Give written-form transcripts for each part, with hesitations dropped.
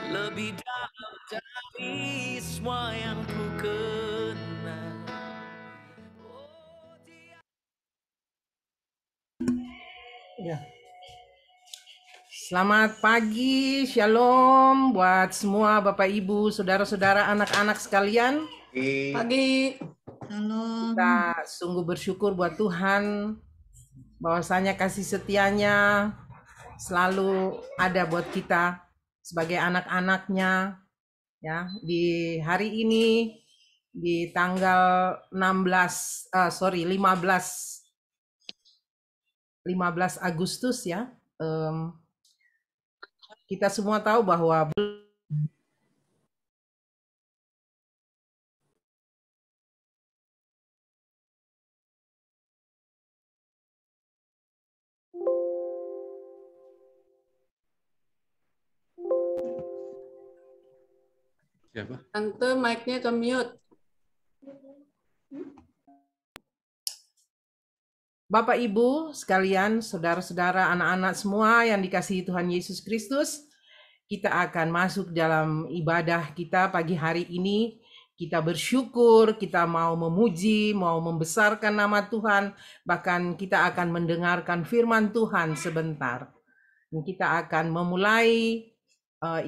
lebih dalam dari semua yang ku kenal. Ya. Selamat pagi, shalom buat semua Bapak Ibu, saudara-saudara, anak-anak sekalian. Pagi. Kita sungguh bersyukur buat Tuhan bahwasanya kasih setianya selalu ada buat kita sebagai anak-anaknya. Ya, di hari ini di tanggal 15 Agustus ya. Kita semua tahu bahwa Siapa? Tante, mic-nya ke mute. Bapak Ibu sekalian, saudara-saudara, anak-anak semua yang dikasihi Tuhan Yesus Kristus, kita akan masuk dalam ibadah kita pagi hari ini. Kita bersyukur, kita mau memuji, mau membesarkan nama Tuhan, bahkan kita akan mendengarkan firman Tuhan sebentar. Dan kita akan memulai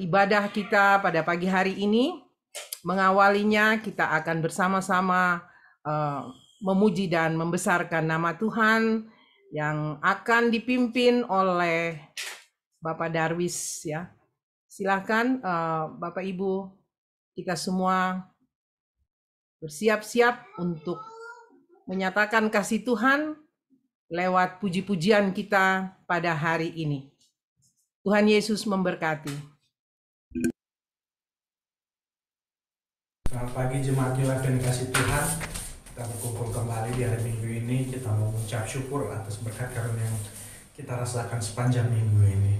ibadah kita pada pagi hari ini. Mengawalinya kita akan bersama-sama memuji dan membesarkan nama Tuhan yang akan dipimpin oleh Bapak Darwis ya. Silakan Bapak Ibu, kita semua bersiap-siap untuk menyatakan kasih Tuhan lewat puji-pujian kita pada hari ini. Tuhan Yesus memberkati. Selamat pagi jemaat Life yang dikasih Tuhan. Kita berkumpul kembali di hari Minggu ini. Kita mau mengucap syukur atas berkat karunia yang kita rasakan sepanjang minggu ini.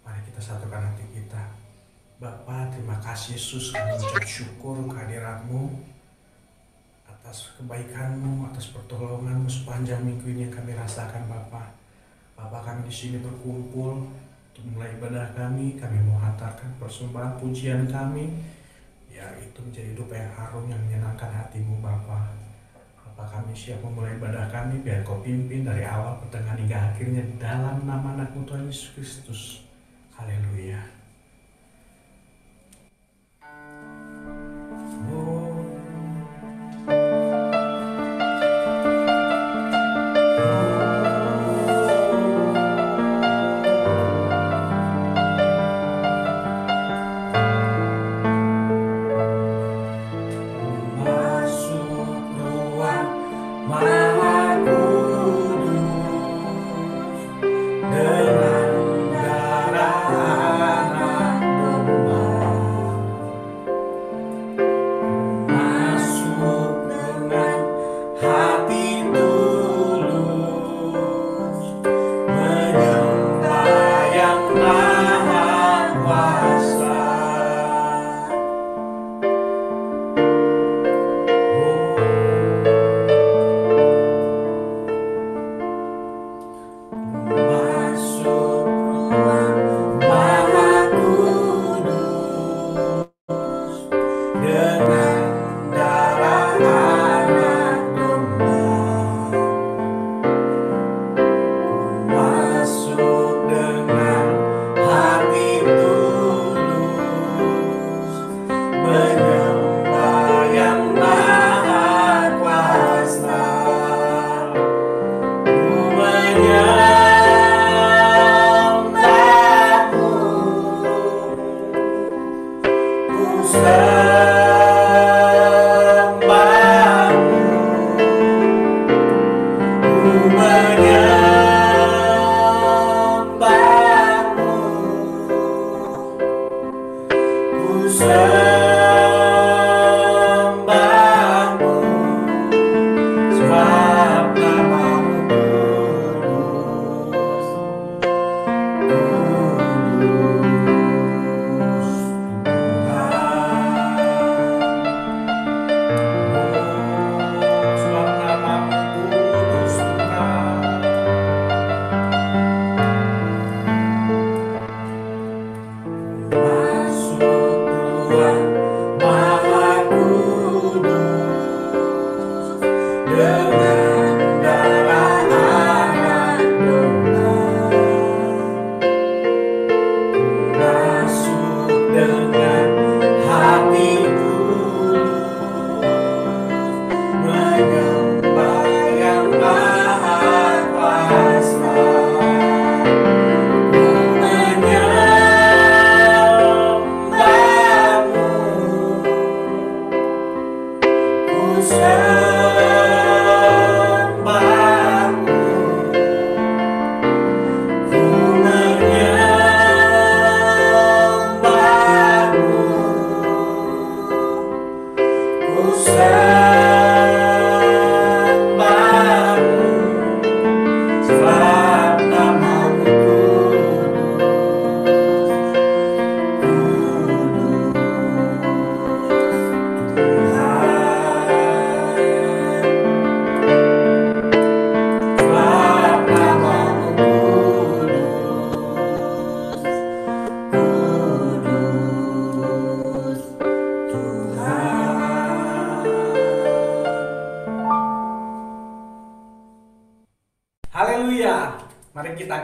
Mari kita satukan hati kita. Bapa, terima kasih Yesus, kami mengucap syukur kehadiran-Mu atas kebaikan-Mu, atas pertolongan-Mu sepanjang minggu ini yang kami rasakan Bapa. Bapa, kami di sini berkumpul untuk mulai ibadah kami. Kami mau hantarkan persembahan pujian kami, biar itu menjadi dupa yang harum yang menyenangkan hati-Mu Bapa. Bapa, kami siap memulai ibadah kami, biar Kau pimpin dari awal, pertengahan hingga akhirnya dalam nama anak-Mu Tuhan Yesus Kristus. Haleluya. Masuk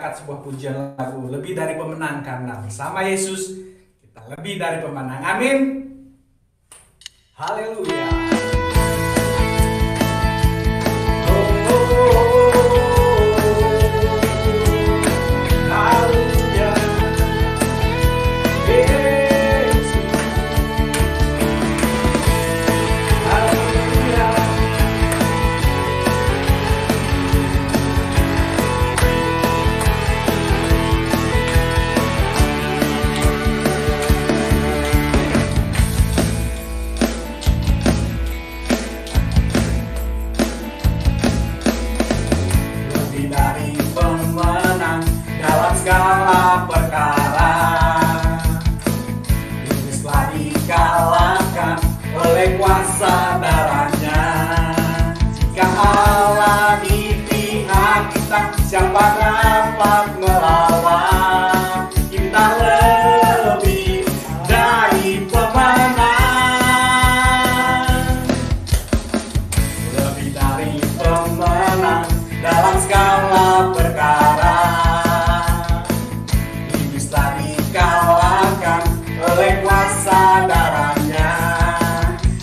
angkat sebuah pujian lagu lebih dari pemenang, karena bersama Yesus kita lebih dari pemenang. Amin. Haleluya. Segala perkara iblislah dikalahkan oleh kuasa darahnya. Jika Allah di pihak kita, siapa dapat melawan? Kita lebih dari pemenang, lebih dari pemenang dalam segala perkara. Kalahkan oleh kuasa darahnya.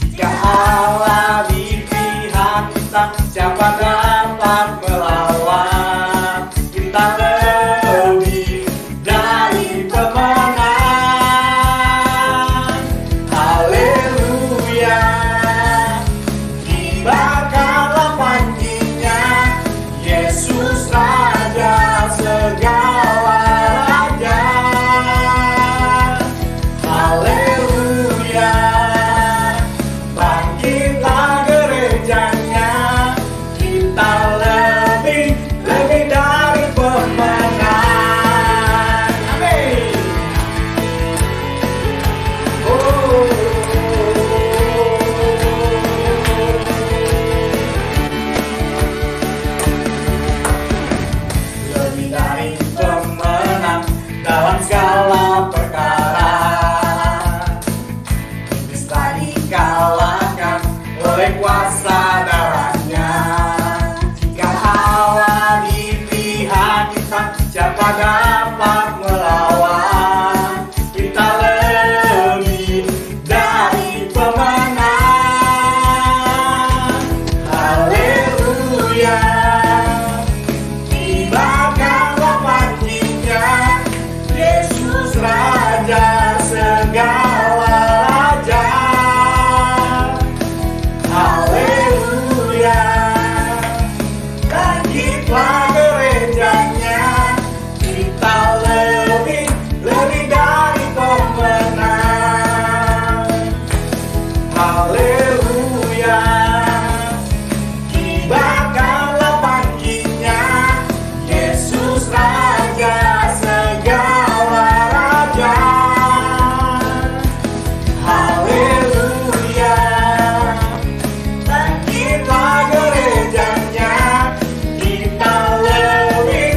Jika Allah di pihak kita, siapa dapat melawan? Kita lebih dari pemenang. Haleluya. Kibarkanlah panjinya, Yesus Raja segala. Kuasa darahnya. Jika Allah di pihak kita, siapa dapat melawan? Kita lebih dari pemenang. Haleluya. Kibarkanlah panjinya, Yesus Raja segala raja. Haleluya. Bangkitlah gerejanya, kita lebih dari pemenang. Haleluya. Kibarkanlah panjinya, Yesus Raja segala raja. Haleluya. Bangkitlah gerejanya, kita lebih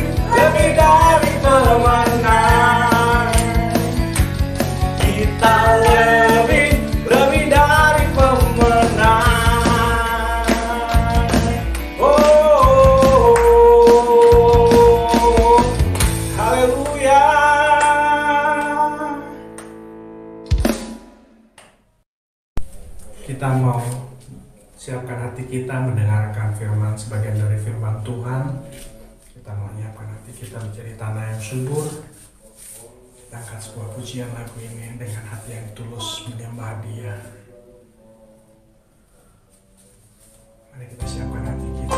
dari pemenang. Kita lebih dari pemenang. Oh, haleluya. Kita mau siapkan hati kita mendengarkan firman, sebagian dari firman Tuhan. Kita mau menyiapkan hati kita menjadi tanah yang subur. Kita angkat sebuah pujian lagu ini dengan hati yang tulus menyembah Dia. Mari kita siapkan hati kita.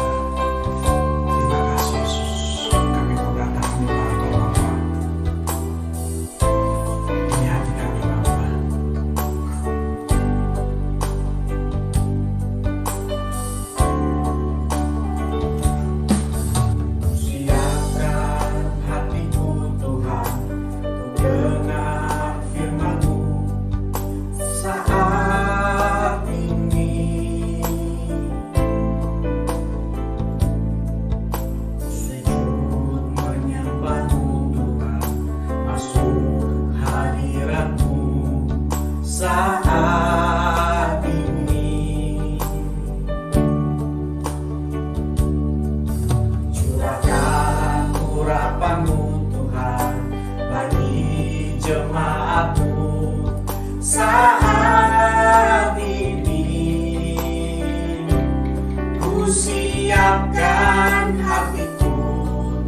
Terima kasih Yesus, kami mau datang menyembah Engkau Bapa. Ini hati kami Bapa. Siapkan hatiku Tuhan, untuk dengar firman-Mu saat ini. Saat ini ku siapkan hatiku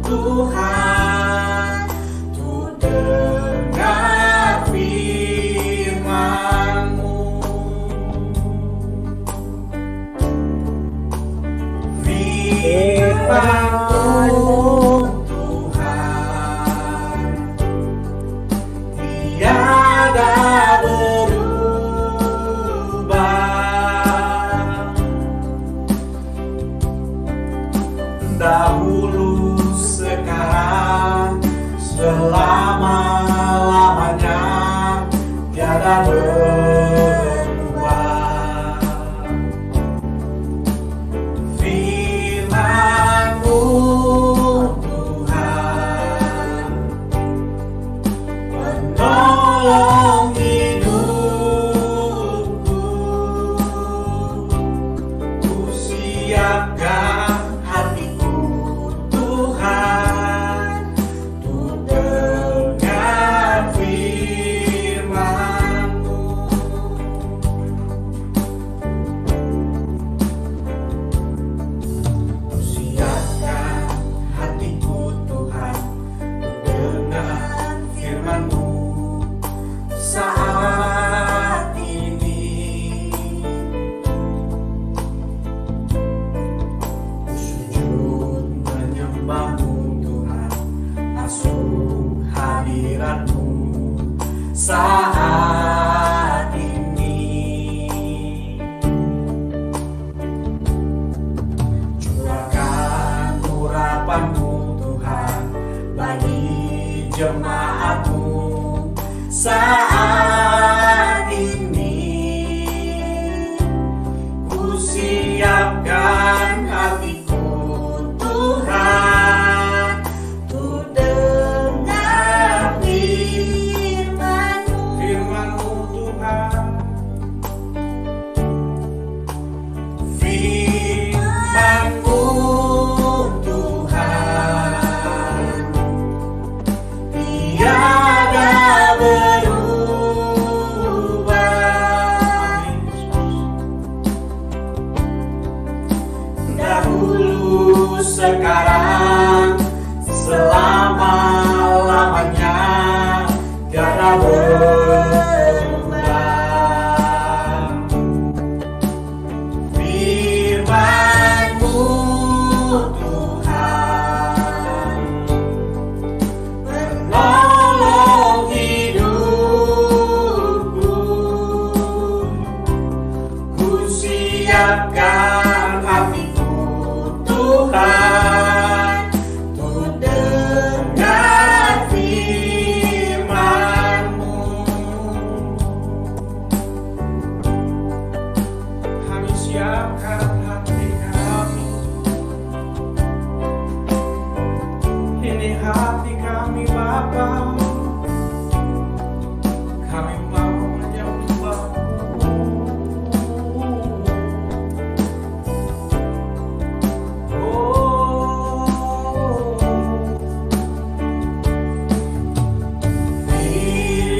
Tuhan untuk dengar firman-Mu. Firman-Mu Tuhan tiada berubah, dahulu, sekarang, selama-lamanya tiada berubah. Firman-Mu Tuhan menolong hidupku, ku siapkan hatiku Tuhan untuk dengar firman-Mu. Ku siapkan hatiku Tuhan untuk dengar firman-Mu saat ini. Ku sujud menyembah-Mu Tuhan, masuk hadirat-Mu saat ini. Curahkan urapan-Mu Tuhan bagi jemaat-Mu saat ini. Ku siapkan hatiku Tuhan untuk dengar firman-Mu. Firman-Mu Tuhan, firman-Mu Tuhan tiada berubah, dahulu, sekarang, selama-lamanya tiada berubah. Firman-Mu Tuhan menolong hidupku, ku siapkan hatiku Tuhan untuk dengar firman-Mu. Kami siapkan hati kami, ini hati kami Bapa, kami mau menyembah-Mu.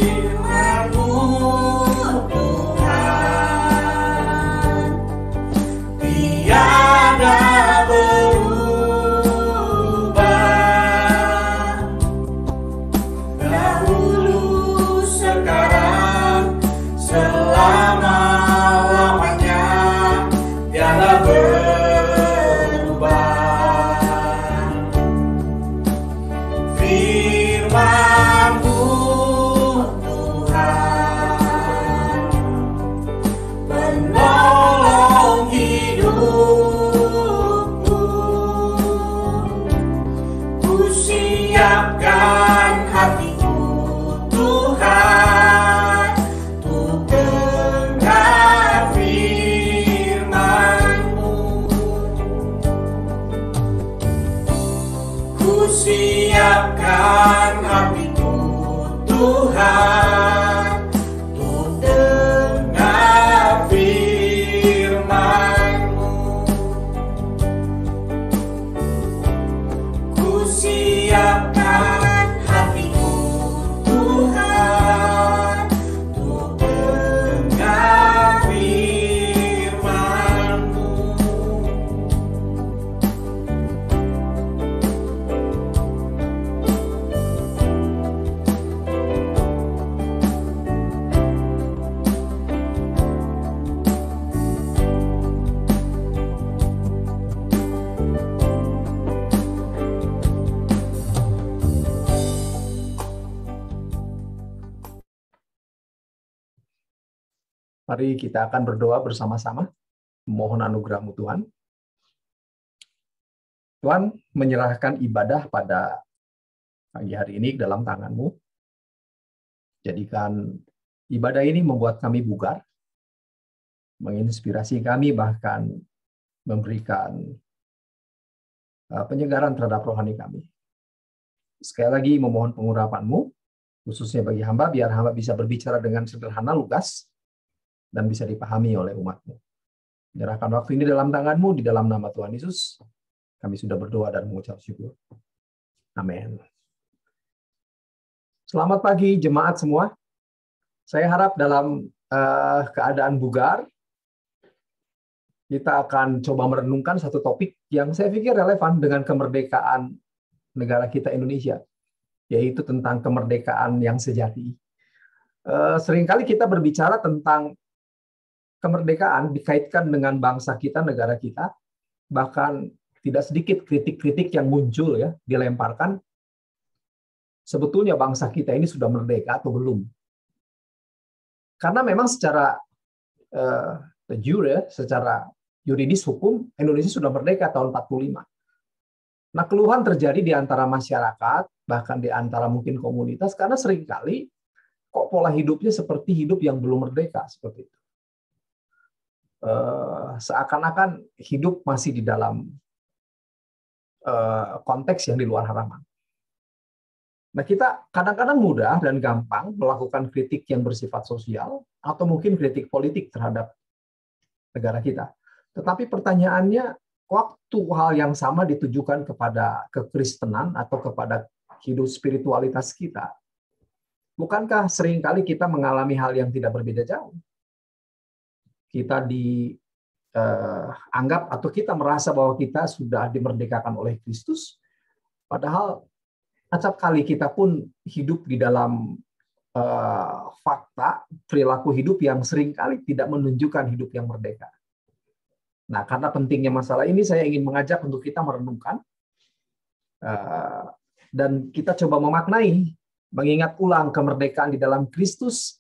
Firman-Mu Tuhan Mari kita akan berdoa bersama-sama. Mohon anugerah-Mu Tuhan. Tuhan, menyerahkan ibadah pada pagi hari ini dalam tangan-Mu. Jadikan ibadah ini membuat kami bugar, menginspirasi kami, bahkan memberikan penyegaran terhadap rohani kami. Sekali lagi memohon pengurapan-Mu, khususnya bagi hamba, biar hamba bisa berbicara dengan sederhana, lugas, dan bisa dipahami oleh umat-Mu. Menyerahkan waktu ini dalam tangan-Mu, di dalam nama Tuhan Yesus, kami sudah berdoa dan mengucap syukur. Amin. Selamat pagi jemaat semua. Saya harap dalam keadaan bugar, kita akan coba merenungkan satu topik yang saya pikir relevan dengan kemerdekaan negara kita Indonesia, yaitu tentang kemerdekaan yang sejati. Seringkali kita berbicara tentang kemerdekaan dikaitkan dengan bangsa kita, negara kita, bahkan tidak sedikit kritik-kritik yang muncul ya dilemparkan. Sebetulnya bangsa kita ini sudah merdeka atau belum? Karena memang secara de jure, secara yuridis hukum, Indonesia sudah merdeka tahun 45. Nah, keluhan terjadi di antara masyarakat, bahkan di antara mungkin komunitas, karena seringkali kok pola hidupnya seperti hidup yang belum merdeka, seperti itu. Seakan-akan hidup masih di dalam konteks yang di luar haraman. Nah, kita kadang-kadang mudah dan gampang melakukan kritik yang bersifat sosial atau mungkin kritik politik terhadap negara kita. Tetapi pertanyaannya, waktu hal yang sama ditujukan kepada kekristenan atau kepada hidup spiritualitas kita, bukankah seringkali kita mengalami hal yang tidak berbeda jauh? Kita dianggap atau kita merasa bahwa kita sudah dimerdekakan oleh Kristus, padahal acap kali kita pun hidup di dalam fakta perilaku hidup yang seringkali tidak menunjukkan hidup yang merdeka. Nah, karena pentingnya masalah ini, saya ingin mengajak untuk kita merenungkan dan kita coba memaknai, mengingat ulang kemerdekaan di dalam Kristus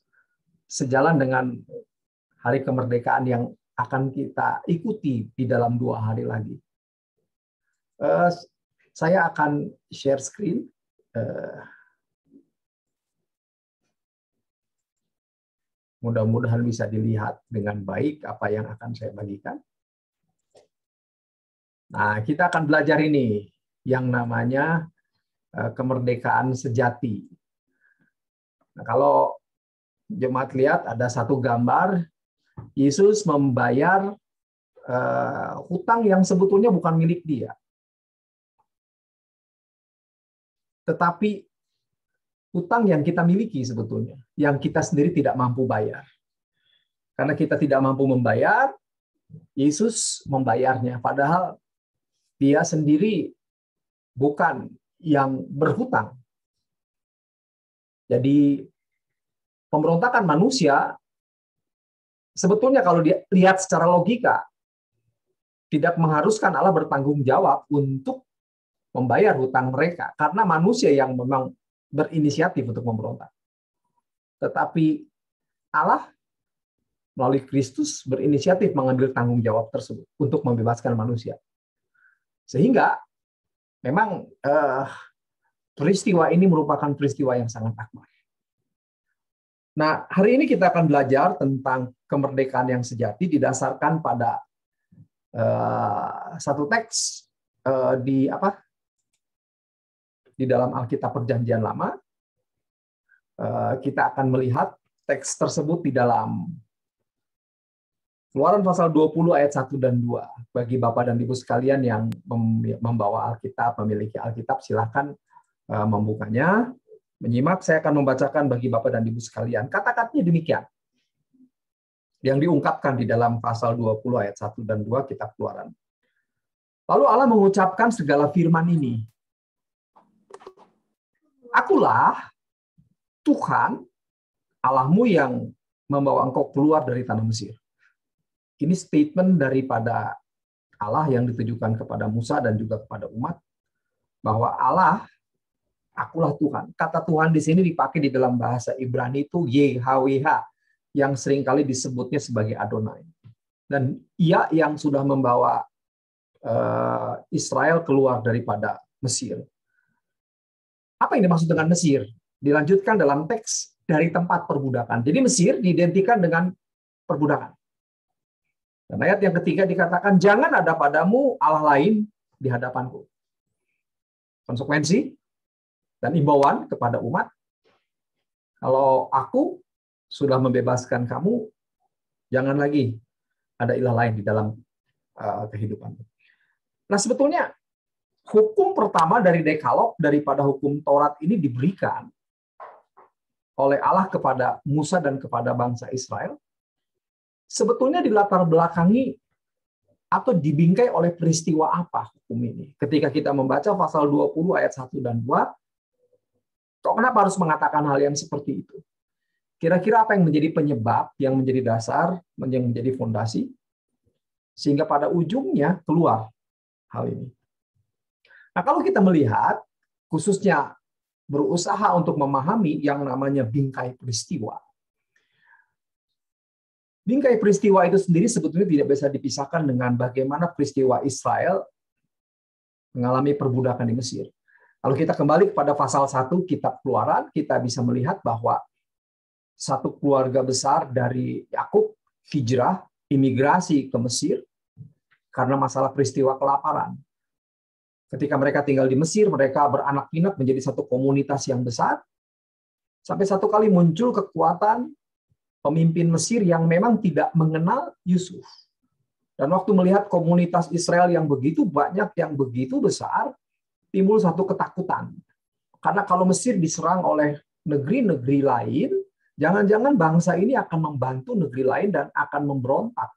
sejalan dengan hari kemerdekaan yang akan kita ikuti di dalam 2 hari lagi. Saya akan share screen. Mudah-mudahan bisa dilihat dengan baik apa yang akan saya bagikan. Nah, kita akan belajar ini yang namanya kemerdekaan sejati. Nah, kalau jemaat lihat ada satu gambar Yesus membayar hutang yang sebetulnya bukan milik dia. Tetapi hutang yang kita miliki sebetulnya, yang kita sendiri tidak mampu bayar. Karena kita tidak mampu membayar, Yesus membayarnya. Padahal dia sendiri bukan yang berhutang. Jadi pemberontakan manusia sebetulnya kalau dilihat secara logika tidak mengharuskan Allah bertanggung jawab untuk membayar hutang mereka, karena manusia yang memang berinisiatif untuk memberontak. Tetapi Allah melalui Kristus berinisiatif mengambil tanggung jawab tersebut untuk membebaskan manusia. Sehingga memang peristiwa ini merupakan peristiwa yang sangat akbar. Nah, hari ini kita akan belajar tentang kemerdekaan yang sejati didasarkan pada satu teks di dalam Alkitab Perjanjian Lama. Kita akan melihat teks tersebut di dalam Keluaran pasal 20 ayat 1 dan 2. Bagi Bapak dan Ibu sekalian yang membawa Alkitab, memiliki Alkitab, silakan membukanya, menyimak. Saya akan membacakan bagi Bapak dan Ibu sekalian. Kata-katanya demikian. Yang diungkapkan di dalam pasal 20 ayat 1 dan 2 kitab Keluaran. Lalu Allah mengucapkan segala firman ini. Akulah Tuhan Allahmu yang membawa engkau keluar dari tanah Mesir. Ini statement daripada Allah yang ditujukan kepada Musa dan juga kepada umat, bahwa Allah, akulah Tuhan. Kata Tuhan di sini dipakai di dalam bahasa Ibrani itu YHWH, yang seringkali disebutnya sebagai Adonai. Dan ia yang sudah membawa Israel keluar daripada Mesir. Apa yang dimaksud dengan Mesir? Dilanjutkan dalam teks dari tempat perbudakan. Jadi Mesir diidentikan dengan perbudakan. Dan ayat yang ketiga dikatakan, jangan ada padamu Allah lain di hadapanku. Konsekuensi dan imbauan kepada umat, kalau aku sudah membebaskan kamu, jangan lagi ada ilah lain di dalam kehidupan. Nah, sebetulnya hukum pertama dari Dekalog, daripada hukum Taurat ini diberikan oleh Allah kepada Musa dan kepada bangsa Israel, sebetulnya dilatar belakangi atau dibingkai oleh peristiwa apa hukum ini. Ketika kita membaca pasal 20 ayat 1 dan 2, kok kenapa harus mengatakan hal yang seperti itu? Kira-kira apa yang menjadi penyebab, yang menjadi dasar, yang menjadi fondasi, sehingga pada ujungnya keluar hal ini. Nah, kalau kita melihat, khususnya berusaha untuk memahami yang namanya bingkai peristiwa. Bingkai peristiwa itu sendiri sebetulnya tidak bisa dipisahkan dengan bagaimana peristiwa Israel mengalami perbudakan di Mesir. Kalau kita kembali kepada pasal 1 Kitab Keluaran, kita bisa melihat bahwa satu keluarga besar dari Yakub hijrah, imigrasi ke Mesir karena masalah peristiwa kelaparan. Ketika mereka tinggal di Mesir, mereka beranak pinak menjadi satu komunitas yang besar. Sampai satu kali muncul kekuatan pemimpin Mesir yang memang tidak mengenal Yusuf. Dan waktu melihat komunitas Israel yang begitu banyak, yang begitu besar, timbul satu ketakutan. Karena kalau Mesir diserang oleh negeri-negeri lain, jangan-jangan bangsa ini akan membantu negeri lain dan akan memberontak,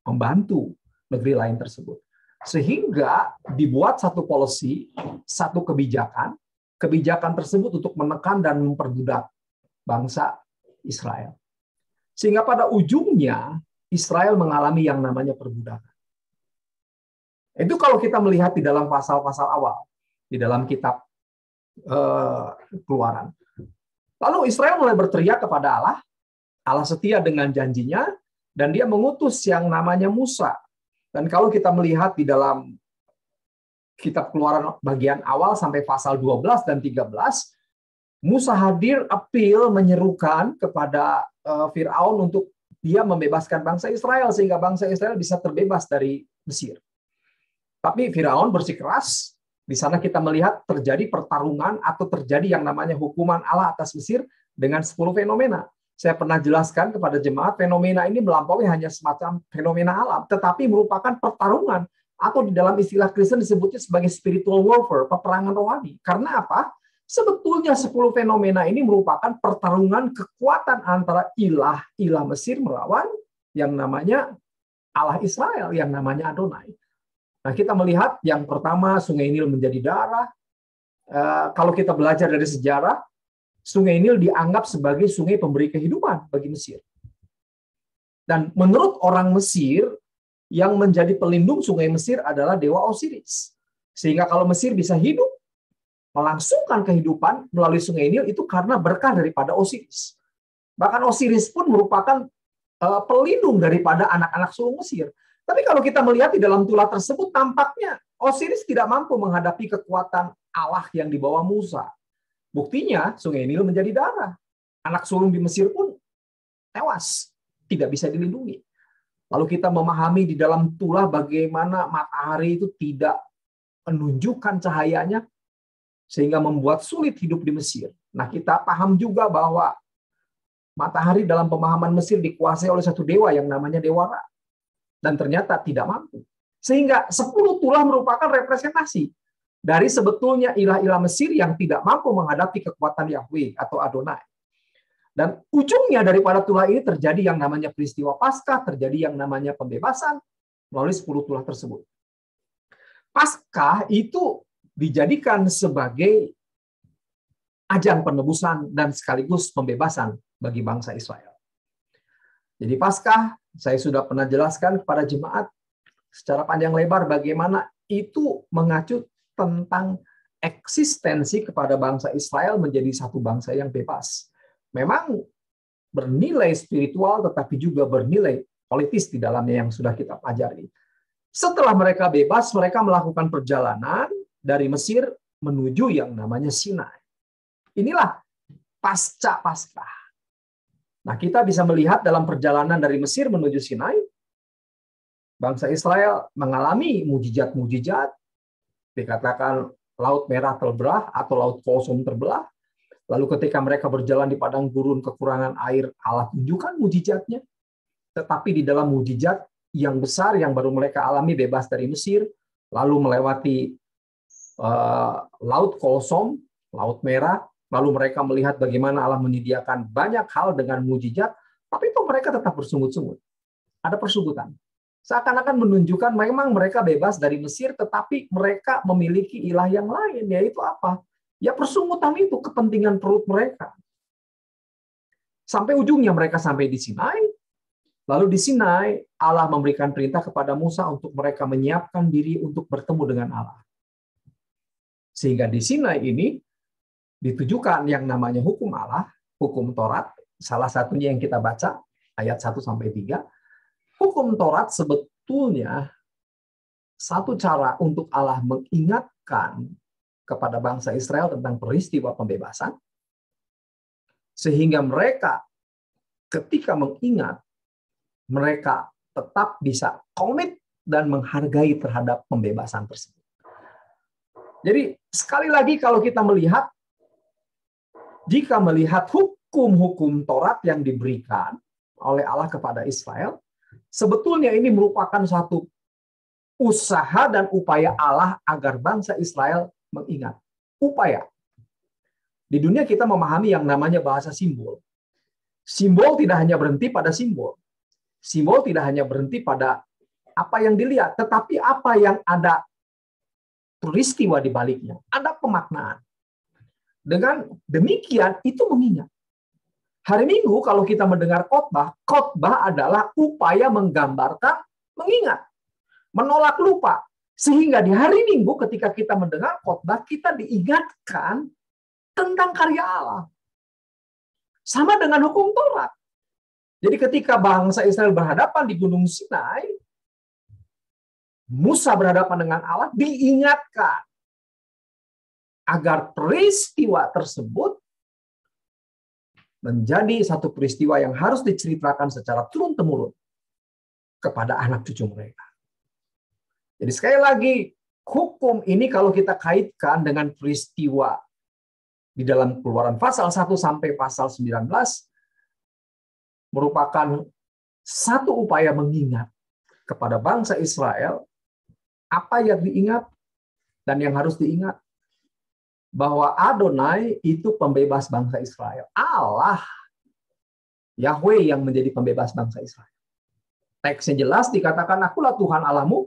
membantu negeri lain tersebut. Sehingga dibuat satu policy, satu kebijakan tersebut untuk menekan dan memperbudak bangsa Israel. Sehingga pada ujungnya Israel mengalami yang namanya perbudakan. Itu kalau kita melihat di dalam pasal-pasal awal, di dalam kitab Keluaran. Lalu Israel mulai berteriak kepada Allah, Allah setia dengan janjinya, dan dia mengutus yang namanya Musa. Dan kalau kita melihat di dalam kitab Keluaran bagian awal sampai pasal 12 dan 13, Musa hadir appeal, menyerukan kepada Firaun untuk dia membebaskan bangsa Israel sehingga bangsa Israel bisa terbebas dari Mesir. Tapi Firaun bersikeras. Di sana kita melihat terjadi pertarungan atau terjadi yang namanya hukuman Allah atas Mesir dengan 10 fenomena. Saya pernah jelaskan kepada jemaat, fenomena ini melampaui hanya semacam fenomena alam, tetapi merupakan pertarungan atau di dalam istilah Kristen disebutnya sebagai spiritual warfare, peperangan rohani. Karena apa? Sebetulnya 10 fenomena ini merupakan pertarungan kekuatan antara ilah Mesir melawan yang namanya Allah Israel, yang namanya Adonai. Nah, kita melihat yang pertama Sungai Nil menjadi darah. Kalau kita belajar dari sejarah, Sungai Nil dianggap sebagai sungai pemberi kehidupan bagi Mesir. Dan menurut orang Mesir, yang menjadi pelindung Sungai Mesir adalah Dewa Osiris. Sehingga kalau Mesir bisa hidup, melangsungkan kehidupan melalui Sungai Nil itu karena berkah daripada Osiris. Bahkan Osiris pun merupakan pelindung daripada anak-anak sulung Mesir. Tapi kalau kita melihat di dalam tulah tersebut, tampaknya Osiris tidak mampu menghadapi kekuatan Allah yang dibawa Musa. Buktinya, Sungai Nil menjadi darah. Anak sulung di Mesir pun tewas, tidak bisa dilindungi. Lalu kita memahami di dalam tulah bagaimana matahari itu tidak menunjukkan cahayanya, sehingga membuat sulit hidup di Mesir. Nah, kita paham juga bahwa matahari dalam pemahaman Mesir dikuasai oleh satu dewa yang namanya Dewa Ra. Dan ternyata tidak mampu. Sehingga 10 tulah merupakan representasi dari sebetulnya ilah-ilah Mesir yang tidak mampu menghadapi kekuatan Yahweh atau Adonai. Dan ujungnya daripada tulah ini terjadi yang namanya peristiwa Paskah, terjadi yang namanya pembebasan melalui 10 tulah tersebut. Paskah itu dijadikan sebagai ajang penebusan dan sekaligus pembebasan bagi bangsa Israel. Jadi Paskah, saya sudah pernah jelaskan kepada jemaat secara panjang lebar bagaimana itu mengacu tentang eksistensi kepada bangsa Israel menjadi satu bangsa yang bebas. Memang bernilai spiritual tetapi juga bernilai politis di dalamnya yang sudah kita pelajari. Setelah mereka bebas, mereka melakukan perjalanan dari Mesir menuju yang namanya Sinai. Inilah pasca Paskah. Nah, kita bisa melihat dalam perjalanan dari Mesir menuju Sinai, bangsa Israel mengalami mujizat-mujizat, dikatakan Laut Merah terbelah atau Laut Kosong terbelah. Lalu ketika mereka berjalan di padang gurun kekurangan air, Allah tunjukkan mujizatnya. Tetapi di dalam mujizat yang besar yang baru mereka alami bebas dari Mesir, lalu melewati Laut Kosong, Laut Merah, lalu mereka melihat bagaimana Allah menyediakan banyak hal dengan mujizat, tapi itu mereka tetap bersungut-sungut. Ada persungutan. Seakan-akan menunjukkan memang mereka bebas dari Mesir, tetapi mereka memiliki ilah yang lain, yaitu apa? Ya persungutan itu kepentingan perut mereka. Sampai ujungnya mereka sampai di Sinai. Lalu di Sinai Allah memberikan perintah kepada Musa untuk mereka menyiapkan diri untuk bertemu dengan Allah. Sehingga di Sinai ini ditujukan yang namanya hukum Allah, hukum Taurat. Salah satunya yang kita baca ayat 1-3. Hukum Taurat sebetulnya satu cara untuk Allah mengingatkan kepada bangsa Israel tentang peristiwa pembebasan, sehingga mereka ketika mengingat, mereka tetap bisa komit dan menghargai terhadap pembebasan tersebut. Jadi sekali lagi kalau kita melihat, jika melihat hukum-hukum Taurat yang diberikan oleh Allah kepada Israel, sebetulnya ini merupakan satu usaha dan upaya Allah agar bangsa Israel mengingat. Upaya. Di dunia kita memahami yang namanya bahasa simbol. Simbol tidak hanya berhenti pada simbol. Simbol tidak hanya berhenti pada apa yang dilihat, tetapi apa yang ada peristiwa di baliknya. Ada pemaknaan. Dengan demikian itu mengingat. Hari Minggu kalau kita mendengar khotbah, khotbah adalah upaya menggambarkan mengingat, menolak lupa. Sehingga di hari Minggu ketika kita mendengar khotbah, kita diingatkan tentang karya Allah. Sama dengan hukum Taurat. Jadi ketika bangsa Israel berhadapan di Gunung Sinai, Musa berhadapan dengan Allah, diingatkan agar peristiwa tersebut menjadi satu peristiwa yang harus diceritakan secara turun-temurun kepada anak cucu mereka. Jadi sekali lagi, hukum ini kalau kita kaitkan dengan peristiwa di dalam Keluaran pasal 1 sampai pasal 19, merupakan satu upaya mengingat kepada bangsa Israel apa yang diingat dan yang harus diingat. Bahwa Adonai itu pembebas bangsa Israel. Allah, Yahweh yang menjadi pembebas bangsa Israel. Teksnya jelas dikatakan, akulah Tuhan Allahmu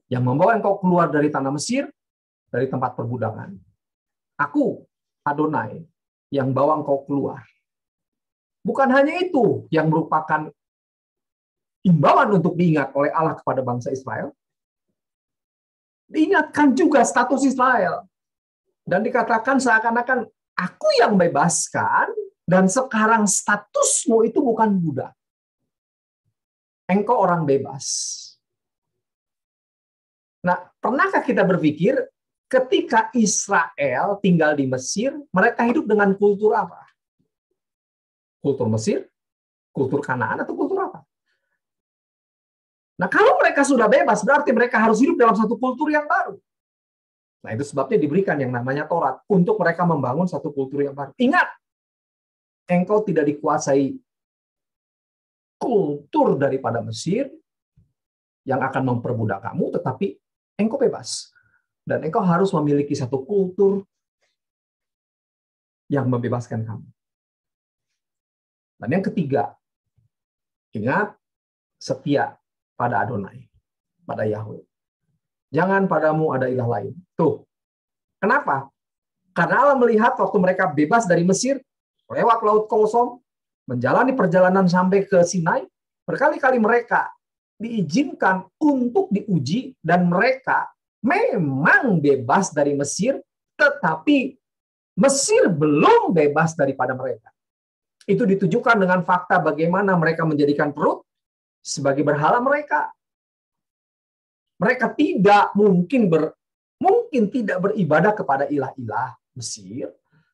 yang membawa engkau keluar dari tanah Mesir, dari tempat perbudakan. Aku, Adonai, yang bawa engkau keluar. Bukan hanya itu yang merupakan imbauan untuk diingat oleh Allah kepada bangsa Israel. Diingatkan juga status Israel. Dan dikatakan seakan-akan aku yang bebaskan dan sekarang statusmu itu bukan budak. Engkau orang bebas. Nah, pernahkah kita berpikir ketika Israel tinggal di Mesir, mereka hidup dengan kultur apa? Kultur Mesir, kultur Kanaan, atau kultur apa? Nah, kalau mereka sudah bebas, berarti mereka harus hidup dalam satu kultur yang baru. Nah, itu sebabnya diberikan yang namanya Taurat untuk mereka membangun satu kultur yang baru. Ingat, engkau tidak dikuasai kultur daripada Mesir yang akan memperbudak kamu, tetapi engkau bebas. Dan engkau harus memiliki satu kultur yang membebaskan kamu. Dan yang ketiga, ingat, setia pada Adonai, pada Yahweh. Jangan padamu ada ilah lain. Tuh. Kenapa? Karena Allah melihat waktu mereka bebas dari Mesir, lewat Laut Kosong, menjalani perjalanan sampai ke Sinai, berkali-kali mereka diizinkan untuk diuji, dan mereka memang bebas dari Mesir, tetapi Mesir belum bebas daripada mereka. Itu ditujukan dengan fakta bagaimana mereka menjadikan perut sebagai berhala mereka. Mereka tidak mungkin tidak beribadah kepada ilah-ilah Mesir,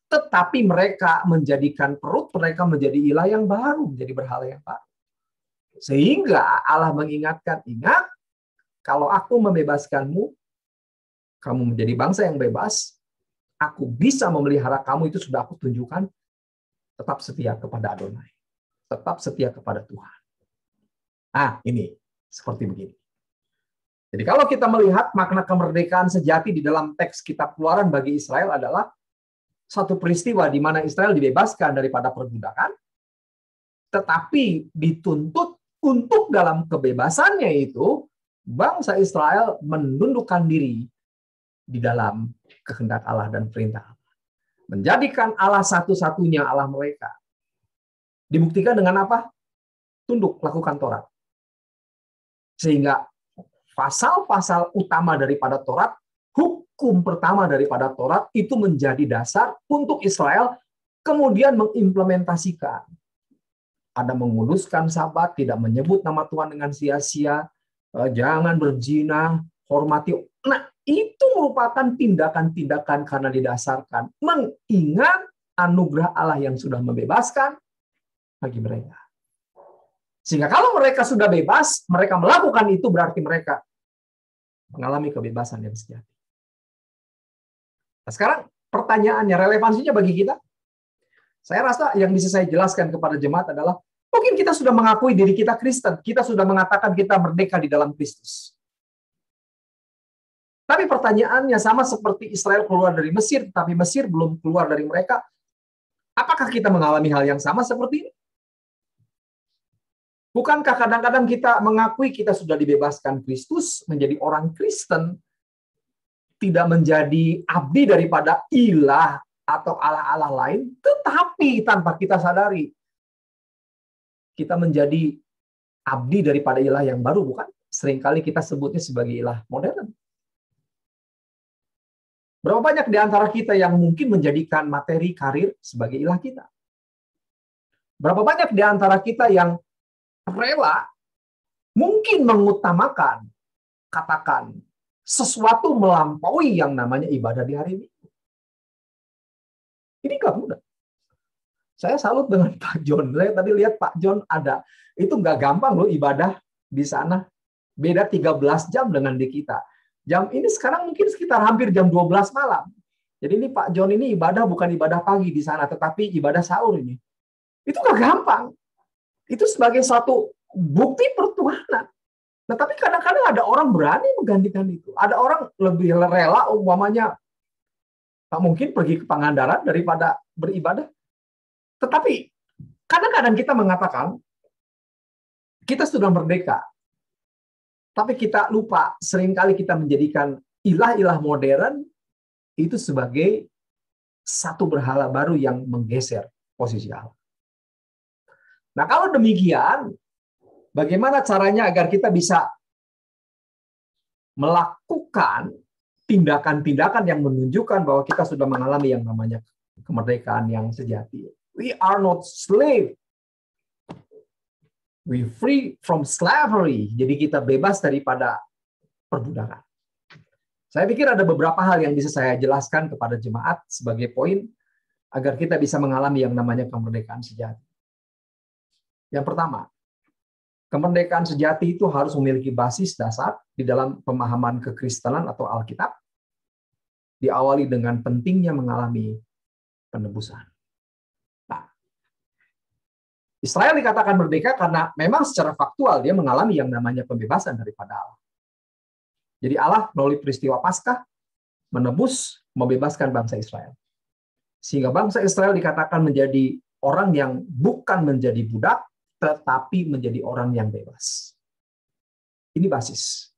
tetapi mereka menjadikan perut mereka menjadi ilah yang baru, menjadi berhala yang baru. Sehingga Allah mengingatkan, ingat, kalau aku membebaskanmu, kamu menjadi bangsa yang bebas, aku bisa memelihara kamu, itu sudah aku tunjukkan. Tetap setia kepada Adonai. Tetap setia kepada Tuhan. Nah, ini seperti begini. Jadi kalau kita melihat makna kemerdekaan sejati di dalam teks kitab Keluaran bagi Israel adalah satu peristiwa di mana Israel dibebaskan daripada perbudakan, tetapi dituntut untuk dalam kebebasannya itu, bangsa Israel menundukkan diri di dalam kehendak Allah dan perintah Allah. Menjadikan Allah satu-satunya Allah mereka. Dibuktikan dengan apa? Tunduk, lakukan Taurat. Sehingga pasal-pasal utama daripada Taurat, hukum pertama daripada Taurat itu menjadi dasar untuk Israel kemudian mengimplementasikan. Ada menguduskan Sabat, tidak menyebut nama Tuhan dengan sia-sia, jangan berzina, hormati. Nah, itu merupakan tindakan-tindakan karena didasarkan mengingat anugerah Allah yang sudah membebaskan bagi mereka. Sehingga kalau mereka sudah bebas, mereka melakukan itu berarti mereka mengalami kebebasan yang sejati. Nah, sekarang pertanyaannya, relevansinya bagi kita? Saya rasa yang bisa saya jelaskan kepada jemaat adalah, mungkin kita sudah mengakui diri kita Kristen, kita sudah mengatakan kita merdeka di dalam Kristus. Tapi pertanyaannya sama seperti Israel keluar dari Mesir, tapi Mesir belum keluar dari mereka. Apakah kita mengalami hal yang sama seperti ini? Bukankah kadang-kadang kita mengakui kita sudah dibebaskan Kristus, menjadi orang Kristen, tidak menjadi abdi daripada ilah atau Allah-Allah lain, tetapi tanpa kita sadari, kita menjadi abdi daripada ilah yang baru, bukan? Seringkali kita sebutnya sebagai ilah modern. Berapa banyak di antara kita yang mungkin menjadikan materi karir sebagai ilah kita? Berapa banyak di antara kita yang rela mungkin mengutamakan, katakan, sesuatu melampaui yang namanya ibadah di hari Minggu? Ini nggak mudah. Saya salut dengan Pak John. Saya tadi lihat Pak John ada. Itu nggak gampang loh ibadah di sana. Beda 13 jam dengan di kita. Jam ini sekarang mungkin sekitar hampir jam 12 malam. Jadi ini Pak John ini ibadah bukan ibadah pagi di sana, tetapi ibadah sahur ini. Itu nggak gampang. Itu sebagai suatu bukti pertuhanan. Nah, tapi kadang-kadang ada orang berani menggantikan itu. Ada orang lebih rela umpamanya mungkin pergi ke Pangandaran daripada beribadah. Tetapi kadang-kadang kita mengatakan kita sudah merdeka. Tapi kita lupa, seringkali kita menjadikan ilah-ilah modern itu sebagai satu berhala baru yang menggeser posisi Allah. Nah, kalau demikian, bagaimana caranya agar kita bisa melakukan tindakan-tindakan yang menunjukkan bahwa kita sudah mengalami yang namanya kemerdekaan yang sejati? We are not slave. We free from slavery. Jadi kita bebas daripada perbudakan. Saya pikir ada beberapa hal yang bisa saya jelaskan kepada jemaat sebagai poin agar kita bisa mengalami yang namanya kemerdekaan sejati. Yang pertama, kemerdekaan sejati itu harus memiliki basis dasar di dalam pemahaman kekristenan atau Alkitab. Diawali dengan pentingnya mengalami penebusan. Israel dikatakan merdeka karena memang secara faktual dia mengalami yang namanya pembebasan daripada Allah. Jadi Allah melalui peristiwa Paskah menebus, membebaskan bangsa Israel. Sehingga bangsa Israel dikatakan menjadi orang yang bukan menjadi budak, tetapi menjadi orang yang bebas. Ini basis.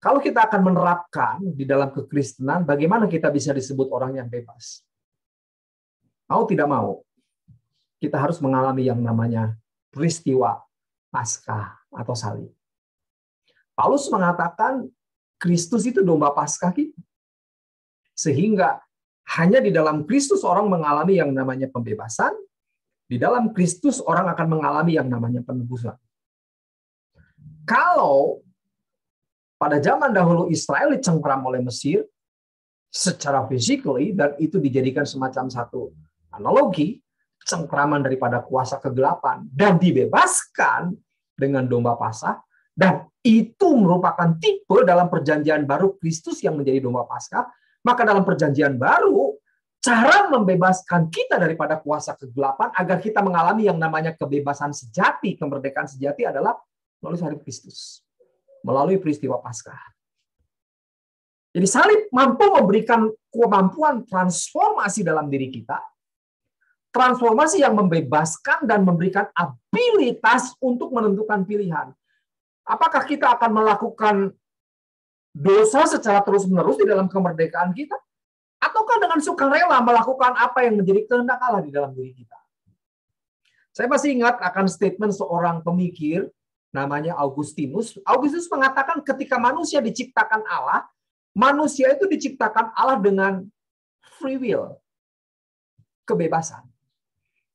Kalau kita akan menerapkan di dalam kekristenan, bagaimana kita bisa disebut orang yang bebas? Mau tidak mau, kita harus mengalami yang namanya peristiwa Paskah atau salib. Paulus mengatakan Kristus itu domba Paskah kita. Sehingga hanya di dalam Kristus orang mengalami yang namanya pembebasan, Di dalam Kristus orang akan mengalami yang namanya penebusan. Kalau pada zaman dahulu Israel dicengkram oleh Mesir secara physically, dan itu dijadikan semacam satu analogi, cengkraman daripada kuasa kegelapan, dan dibebaskan dengan domba Paskah, dan itu merupakan tipe dalam perjanjian baru Kristus yang menjadi domba Paskah, maka dalam perjanjian baru, cara membebaskan kita daripada kuasa kegelapan agar kita mengalami yang namanya kebebasan sejati, kemerdekaan sejati adalah melalui salib Kristus, melalui peristiwa Paskah. Jadi salib mampu memberikan kemampuan transformasi dalam diri kita, transformasi yang membebaskan dan memberikan abilitas untuk menentukan pilihan. Apakah kita akan melakukan dosa secara terus-menerus di dalam kemerdekaan kita? Ataukah dengan sukarela melakukan apa yang menjadi kehendak Allah di dalam diri kita? Saya masih ingat akan statement seorang pemikir namanya Augustinus. Augustinus mengatakan ketika manusia diciptakan Allah, manusia itu diciptakan Allah dengan free will, kebebasan.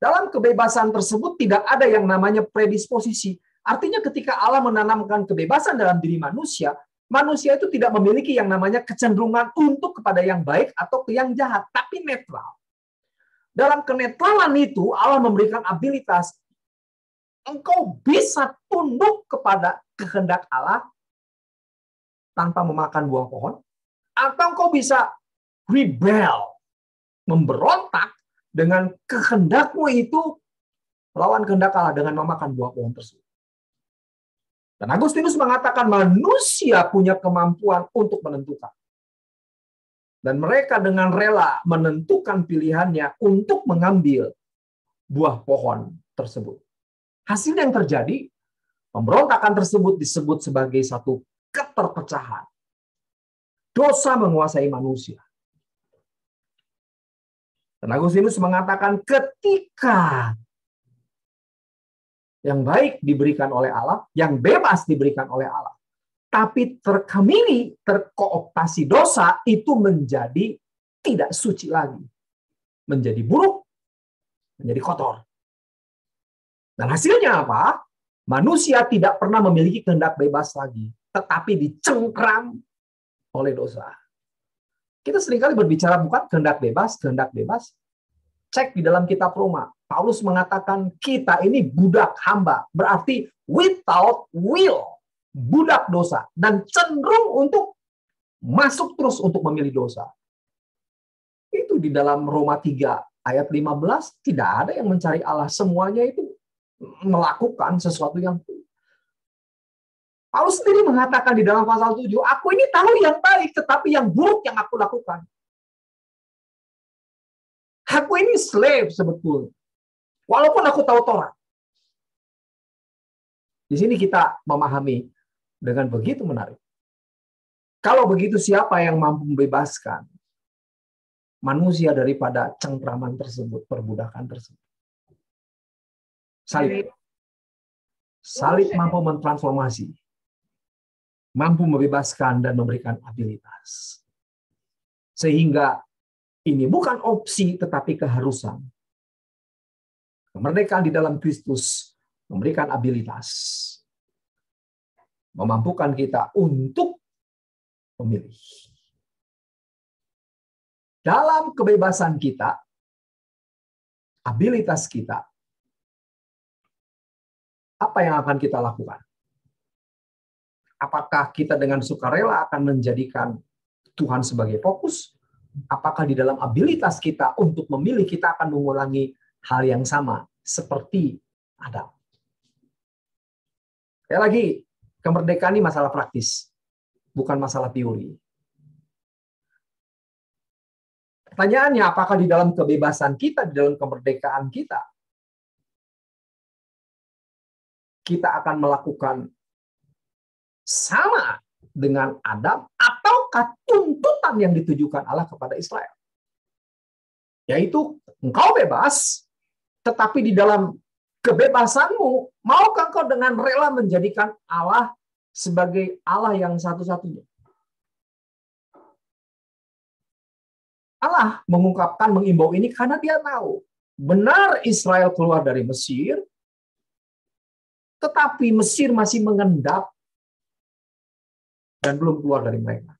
Dalam kebebasan tersebut tidak ada yang namanya predisposisi. Artinya ketika Allah menanamkan kebebasan dalam diri manusia, manusia itu tidak memiliki yang namanya kecenderungan untuk kepada yang baik atau ke yang jahat, tapi netral. Dalam kenetralan itu Allah memberikan abilitas engkau bisa tunduk kepada kehendak Allah tanpa memakan buah pohon, atau engkau bisa rebel, memberontak dengan kehendakmu itu melawan kehendak Allah dengan memakan buah pohon tersebut. Dan Agustinus mengatakan manusia punya kemampuan untuk menentukan. Dan mereka dengan rela menentukan pilihannya untuk mengambil buah pohon tersebut. Hasilnya yang terjadi, pemberontakan tersebut disebut sebagai satu keterpecahan. Dosa menguasai manusia. Dan Agustinus mengatakan ketika yang baik diberikan oleh Allah, yang bebas diberikan oleh Allah, tapi terkooptasi dosa itu menjadi tidak suci lagi, menjadi buruk, menjadi kotor. Dan hasilnya apa? Manusia tidak pernah memiliki kehendak bebas lagi, tetapi dicengkram oleh dosa. Kita seringkali berbicara bukan kehendak bebas, kehendak bebas. Cek di dalam kitab Roma. Paulus mengatakan kita ini budak hamba. Berarti without will. Budak dosa. Dan cenderung untuk masuk terus untuk memilih dosa. Itu di dalam Roma 3 ayat 15. Tidak ada yang mencari Allah. Semuanya itu melakukan sesuatu yang Paulus sendiri mengatakan di dalam pasal 7, aku ini tahu yang baik, tetapi yang buruk yang aku lakukan. Aku ini slave sebetulnya. Walaupun aku tahu Torah. Di sini kita memahami dengan begitu menarik. Kalau begitu siapa yang mampu membebaskan manusia daripada cengkraman tersebut, perbudakan tersebut? Salib. Salib mampu mentransformasi. Mampu membebaskan dan memberikan abilitas. Sehingga ini bukan opsi tetapi keharusan. Kemerdekaan di dalam Kristus memberikan abilitas. Memampukan kita untuk memilih. Dalam kebebasan kita, abilitas kita, apa yang akan kita lakukan? Apakah kita dengan sukarela akan menjadikan Tuhan sebagai fokus? Apakah di dalam abilitas kita untuk memilih kita akan mengulangi hal yang sama seperti Adam? Sekali lagi, kemerdekaan ini masalah praktis, bukan masalah teori. Pertanyaannya, apakah di dalam kebebasan kita, di dalam kemerdekaan kita, kita akan melakukan sama dengan Adam, ataukah tuntutan yang ditujukan Allah kepada Israel? Yaitu, engkau bebas, tetapi di dalam kebebasanmu, maukah engkau dengan rela menjadikan Allah sebagai Allah yang satu-satunya? Allah mengungkapkan, mengimbau ini karena dia tahu Benar Israel keluar dari Mesir, tetapi Mesir masih mengendap dan belum keluar dari mereka.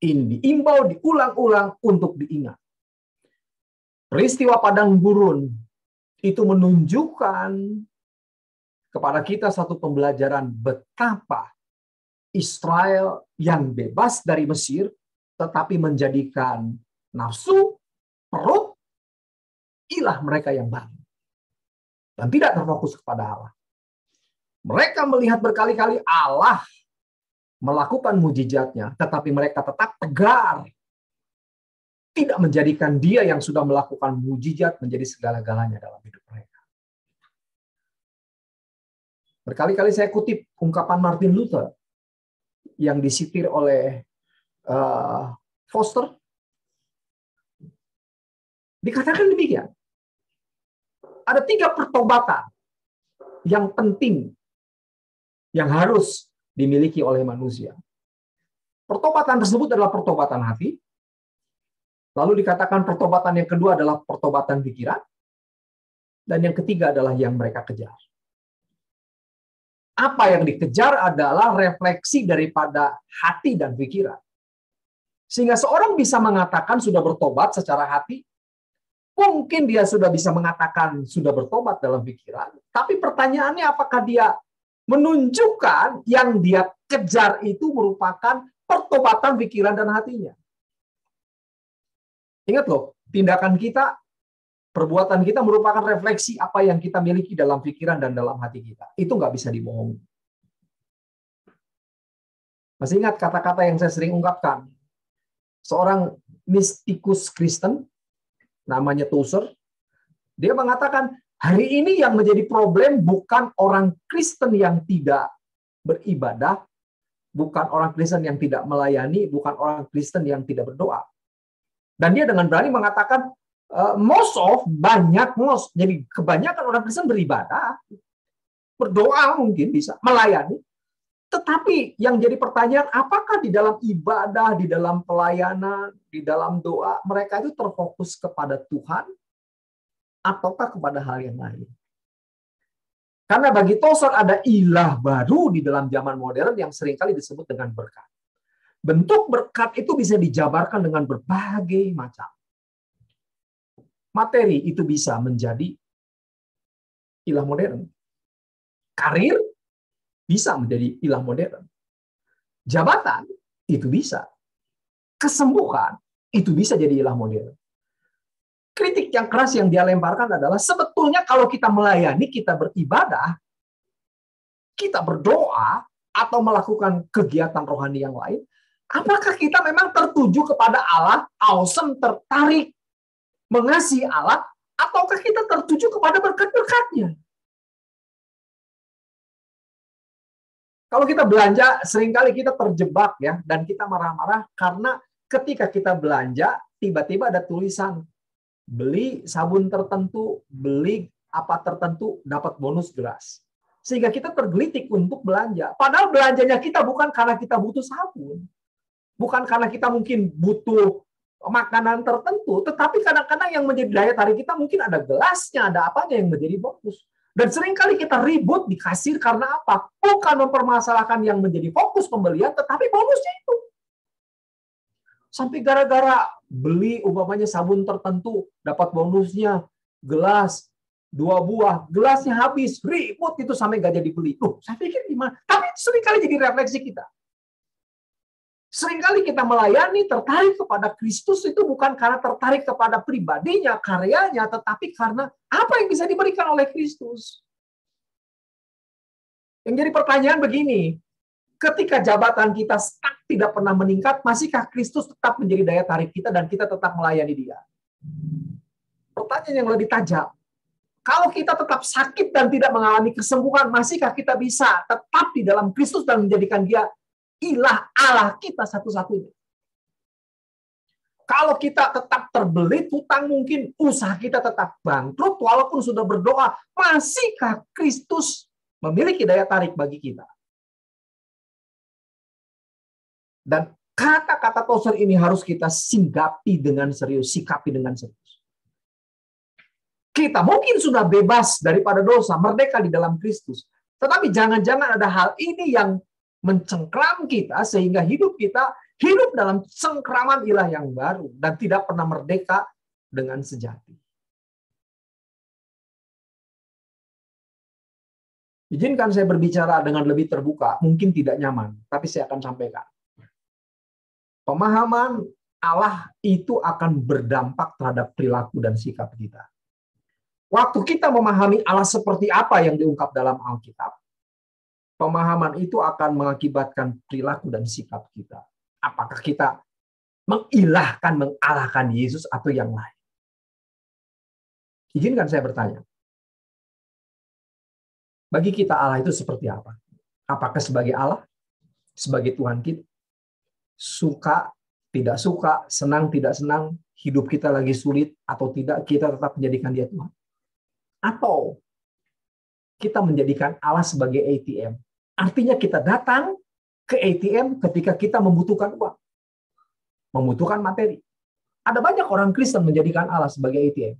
Ini diimbau diulang-ulang untuk diingat. Peristiwa padang gurun itu menunjukkan kepada kita satu pembelajaran betapa Israel yang bebas dari Mesir, tetapi menjadikan nafsu, perut, ilah mereka yang baru. Dan tidak terfokus kepada Allah. Mereka melihat berkali-kali Allah melakukan mujizatnya, tetapi mereka tetap tegar. Tidak menjadikan dia yang sudah melakukan mujizat menjadi segala-galanya dalam hidup mereka. Berkali-kali saya kutip ungkapan Martin Luther yang disitir oleh Foster. Dikatakan demikian. Ada 3 pertobatan yang penting yang harus dimiliki oleh manusia. Pertobatan tersebut adalah pertobatan hati. Lalu dikatakan pertobatan yang kedua adalah pertobatan pikiran. Dan yang ketiga adalah yang mereka kejar. Apa yang dikejar adalah refleksi daripada hati dan pikiran. Sehingga seorang bisa mengatakan sudah bertobat secara hati. Mungkin dia sudah bisa mengatakan sudah bertobat dalam pikiran. Tapi pertanyaannya apakah dia menunjukkan yang dia kejar itu merupakan pertobatan pikiran dan hatinya. Ingat loh, tindakan kita, perbuatan kita merupakan refleksi apa yang kita miliki dalam pikiran dan dalam hati kita. Itu nggak bisa dibohongi. Masih ingat kata-kata yang saya sering ungkapkan? Seorang mistikus Kristen, namanya Tozer, dia mengatakan, hari ini yang menjadi problem bukan orang Kristen yang tidak beribadah, bukan orang Kristen yang tidak melayani, bukan orang Kristen yang tidak berdoa. Dan dia dengan berani mengatakan, jadi kebanyakan orang Kristen beribadah, berdoa mungkin bisa, melayani. Tetapi yang jadi pertanyaan, apakah di dalam ibadah, di dalam pelayanan, di dalam doa, mereka itu terfokus kepada Tuhan, ataukah kepada hal yang lain? Karena bagi Tozer ada ilah baru di dalam zaman modern yang seringkali disebut dengan berkat. Bentuk berkat itu bisa dijabarkan dengan berbagai macam. Materi itu bisa menjadi ilah modern. Karir bisa menjadi ilah modern. Jabatan itu bisa. Kesembuhan itu bisa jadi ilah modern. Kritik yang keras yang dia lemparkan adalah sebetulnya kalau kita melayani, kita beribadah, kita berdoa, atau melakukan kegiatan rohani yang lain, apakah kita memang tertuju kepada Allah, awesome, tertarik, mengasihi Allah, ataukah kita tertuju kepada berkat-berkatnya? Kalau kita belanja, seringkali kita terjebak ya, dan kita marah-marah karena ketika kita belanja, tiba-tiba ada tulisan, beli sabun tertentu, beli apa tertentu, dapat bonus geras. Sehingga kita tergelitik untuk belanja. Padahal belanjanya kita bukan karena kita butuh sabun. Bukan karena kita mungkin butuh makanan tertentu, tetapi kadang-kadang yang menjadi daya tarik kita mungkin ada gelasnya, ada apanya yang menjadi bonus. Dan seringkali kita ribut di kasir karena apa? Bukan mempermasalahkan yang menjadi fokus pembelian, tetapi bonusnya itu. Sampai gara-gara beli umpamanya sabun tertentu, dapat bonusnya, gelas, 2 buah, gelasnya habis, ribut itu sampai nggak jadi beli. Saya pikir gimana? Tapi seringkali jadi refleksi kita. Seringkali kita melayani, tertarik kepada Kristus itu bukan karena tertarik kepada pribadinya, karyanya, tetapi karena apa yang bisa diberikan oleh Kristus. Yang jadi pertanyaan begini, ketika jabatan kita stuck, tidak pernah meningkat, masihkah Kristus tetap menjadi daya tarik kita dan kita tetap melayani Dia? Pertanyaan yang lebih tajam. Kalau kita tetap sakit dan tidak mengalami kesembuhan, masihkah kita bisa tetap di dalam Kristus dan menjadikan Dia ilah Allah kita satu-satunya? Kalau kita tetap terbelit hutang, mungkin usaha kita tetap bangkrut, walaupun sudah berdoa, masihkah Kristus memiliki daya tarik bagi kita? Dan kata-kata Tozer ini harus kita singgapi dengan serius, sikapi dengan serius. Kita mungkin sudah bebas daripada dosa, merdeka di dalam Kristus. Tetapi jangan-jangan ada hal ini yang mencengkram kita sehingga hidup kita hidup dalam cengkraman ilah yang baru dan tidak pernah merdeka dengan sejati. Izinkan saya berbicara dengan lebih terbuka, mungkin tidak nyaman, tapi saya akan sampaikan. Pemahaman Allah itu akan berdampak terhadap perilaku dan sikap kita. Waktu kita memahami Allah seperti apa yang diungkap dalam Alkitab, pemahaman itu akan mengakibatkan perilaku dan sikap kita. Apakah kita mengilahkan, mengalahkan Yesus atau yang lain? Izinkan saya bertanya. Bagi kita Allah itu seperti apa? Apakah sebagai Allah? Sebagai Tuhan kita? Suka, tidak suka, senang, tidak senang, hidup kita lagi sulit atau tidak, kita tetap menjadikan Dia Tuhan? Atau kita menjadikan Allah sebagai ATM? Artinya kita datang ke ATM ketika kita membutuhkan uang, membutuhkan materi. Ada banyak orang Kristen menjadikan Allah sebagai ATM.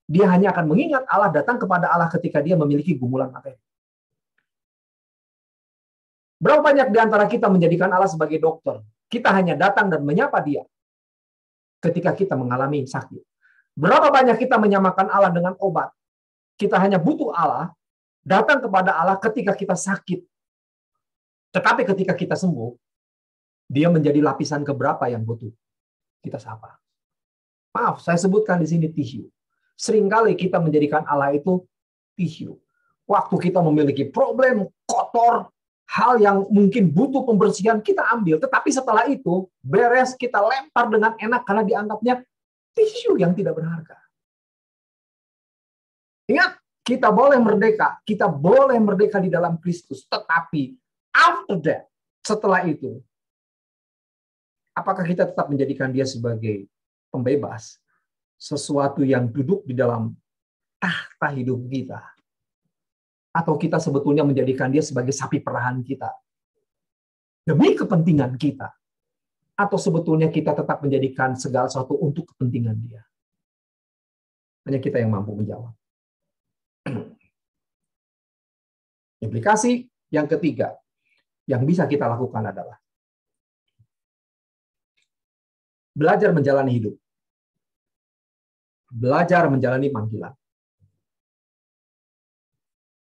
Dia hanya akan mengingat Allah, datang kepada Allah ketika dia memiliki gumulan materi. Berapa banyak di antara kita menjadikan Allah sebagai dokter? Kita hanya datang dan menyapa Dia ketika kita mengalami sakit. Berapa banyak kita menyamakan Allah dengan obat? Kita hanya butuh Allah, datang kepada Allah ketika kita sakit. Tetapi ketika kita sembuh, Dia menjadi lapisan keberapa yang butuh kita sapa. Maaf, saya sebutkan di sini tisu. Seringkali kita menjadikan Allah itu tisu. Waktu kita memiliki problem, kotor, hal yang mungkin butuh pembersihan, kita ambil. Tetapi setelah itu, beres, kita lempar dengan enak karena dianggapnya tisu yang tidak berharga. Ingat, kita boleh merdeka di dalam Kristus. Tetapi after that, setelah itu, apakah kita tetap menjadikan Dia sebagai pembebas? Sesuatu yang duduk di dalam tahta hidup kita. Atau kita sebetulnya menjadikan Dia sebagai sapi perahan kita. Demi kepentingan kita. Atau sebetulnya kita tetap menjadikan segala sesuatu untuk kepentingan Dia. Hanya kita yang mampu menjawab. Implikasi yang ketiga yang bisa kita lakukan adalah belajar menjalani hidup. Belajar menjalani panggilan.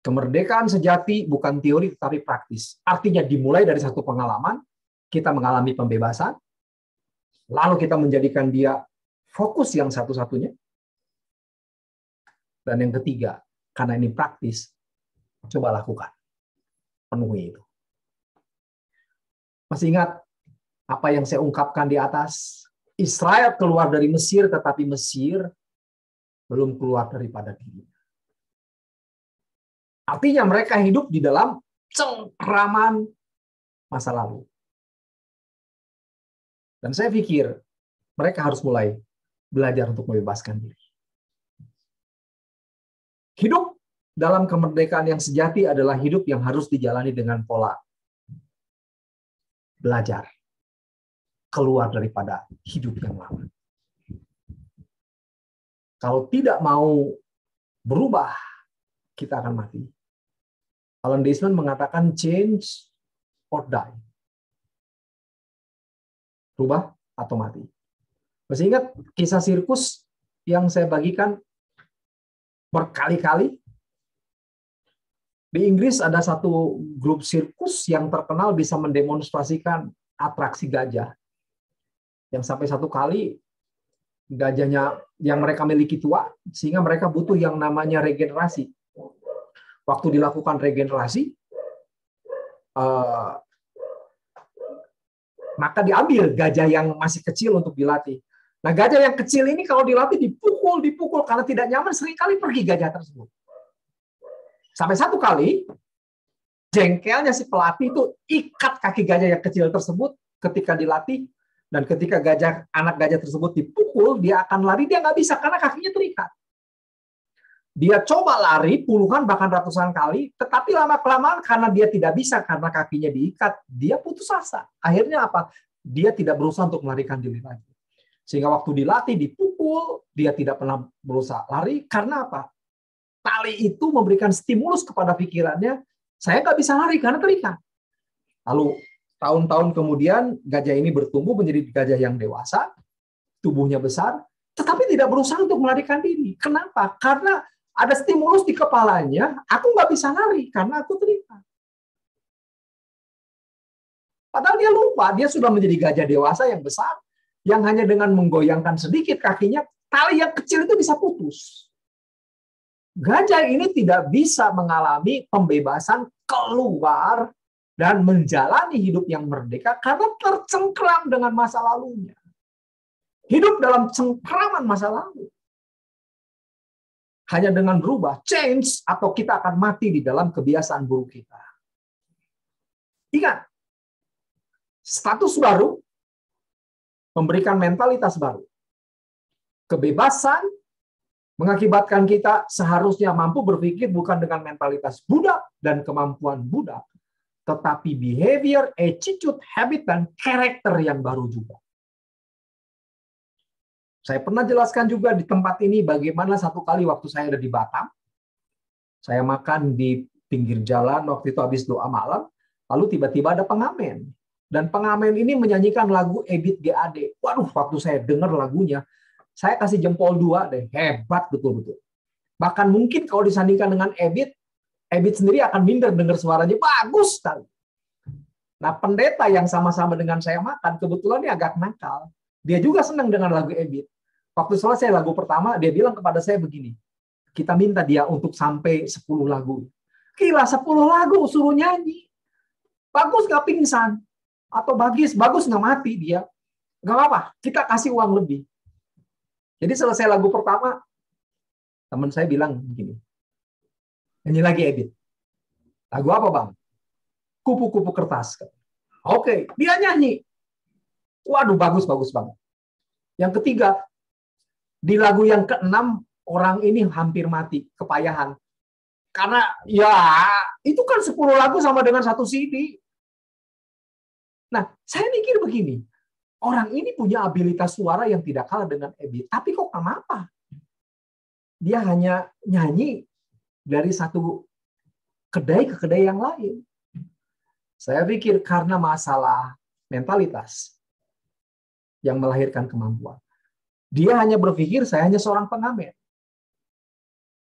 Kemerdekaan sejati bukan teori tetapi praktis. Artinya dimulai dari satu pengalaman, kita mengalami pembebasan, lalu kita menjadikan Dia fokus yang satu-satunya. Dan yang ketiga, karena ini praktis, coba lakukan. Penuhi itu. Masih ingat apa yang saya ungkapkan di atas? Israel keluar dari Mesir, tetapi Mesir belum keluar daripada dirinya. Artinya mereka hidup di dalam cengkraman masa lalu. Dan saya pikir mereka harus mulai belajar untuk membebaskan diri. Hidup dalam kemerdekaan yang sejati adalah hidup yang harus dijalani dengan pola belajar keluar daripada hidup yang lama. Kalau tidak mau berubah, kita akan mati. Alan Desmond mengatakan change or die. Berubah atau mati. Masih ingat kisah sirkus yang saya bagikan berkali-kali? Di Inggris ada satu grup sirkus yang terkenal bisa mendemonstrasikan atraksi gajah. Yang sampai satu kali gajahnya yang mereka miliki tua, sehingga mereka butuh yang namanya regenerasi. Waktu dilakukan regenerasi, maka diambil gajah yang masih kecil untuk dilatih. Nah, gajah yang kecil ini kalau dilatih dipukul karena tidak nyaman, seringkali pergi gajah tersebut. Sampai satu kali, jengkelnya si pelatih itu ikat kaki gajah yang kecil tersebut ketika dilatih, dan ketika anak gajah tersebut dipukul, dia akan lari, dia nggak bisa karena kakinya terikat. Dia coba lari puluhan bahkan ratusan kali, tetapi lama-kelamaan karena dia tidak bisa karena kakinya diikat, dia putus asa. Akhirnya apa? Dia tidak berusaha untuk melarikan diri lagi. Sehingga waktu dilatih, dipukul, dia tidak pernah berusaha lari. Karena apa? Tali itu memberikan stimulus kepada pikirannya, saya nggak bisa lari karena terikat. Lalu tahun-tahun kemudian gajah ini bertumbuh menjadi gajah yang dewasa, tubuhnya besar, tetapi tidak berusaha untuk melarikan diri. Kenapa? Karena ada stimulus di kepalanya, aku nggak bisa lari karena aku terikat. Padahal dia lupa, dia sudah menjadi gajah dewasa yang besar, yang hanya dengan menggoyangkan sedikit kakinya, tali yang kecil itu bisa putus. Gajah ini tidak bisa mengalami pembebasan keluar dan menjalani hidup yang merdeka karena tercengkram dengan masa lalunya. Hidup dalam cengkraman masa lalu. Hanya dengan berubah, change, atau kita akan mati di dalam kebiasaan buruk kita. Ingat, status baru memberikan mentalitas baru. Kebebasan mengakibatkan kita seharusnya mampu berpikir bukan dengan mentalitas budak dan kemampuan budak, tetapi behavior, attitude, habit, dan karakter yang baru juga. Saya pernah jelaskan juga di tempat ini bagaimana satu kali waktu saya ada di Batam, saya makan di pinggir jalan waktu itu habis doa malam, lalu tiba-tiba ada pengamen. Dan pengamen ini menyanyikan lagu Ebit GAD. Waduh, waktu saya dengar lagunya, saya kasih jempol 2 deh. Hebat betul-betul. Bahkan mungkin kalau disandingkan dengan Ebit, Ebit sendiri akan minder dengar suaranya. Bagus sekali. Nah, pendeta yang sama-sama dengan saya makan, kebetulan dia agak nakal. Dia juga senang dengan lagu Ebit. Waktu selesai lagu pertama, dia bilang kepada saya begini, kita minta dia untuk sampai 10 lagu. Gila, 10 lagu suruh nyanyi. Bagus nggak pingsan? Atau bagus nggak mati dia? Nggak apa-apa, kita kasih uang lebih. Jadi selesai lagu pertama, teman saya bilang begini, nyanyi lagi Ebit. Lagu apa bang? Kupu-kupu kertas. Oke, dia nyanyi. Waduh, bagus banget. Yang ketiga, di lagu yang ke-6, orang ini hampir mati, kepayahan. Karena ya, itu kan 10 lagu sama dengan 1 CD. Nah, saya mikir begini, orang ini punya abilitas suara yang tidak kalah dengan Ebit. Tapi kok kenapa? Dia hanya nyanyi dari satu kedai ke kedai yang lain. Saya pikir karena masalah mentalitas yang melahirkan kemampuan. Dia hanya berpikir saya hanya seorang pengamen.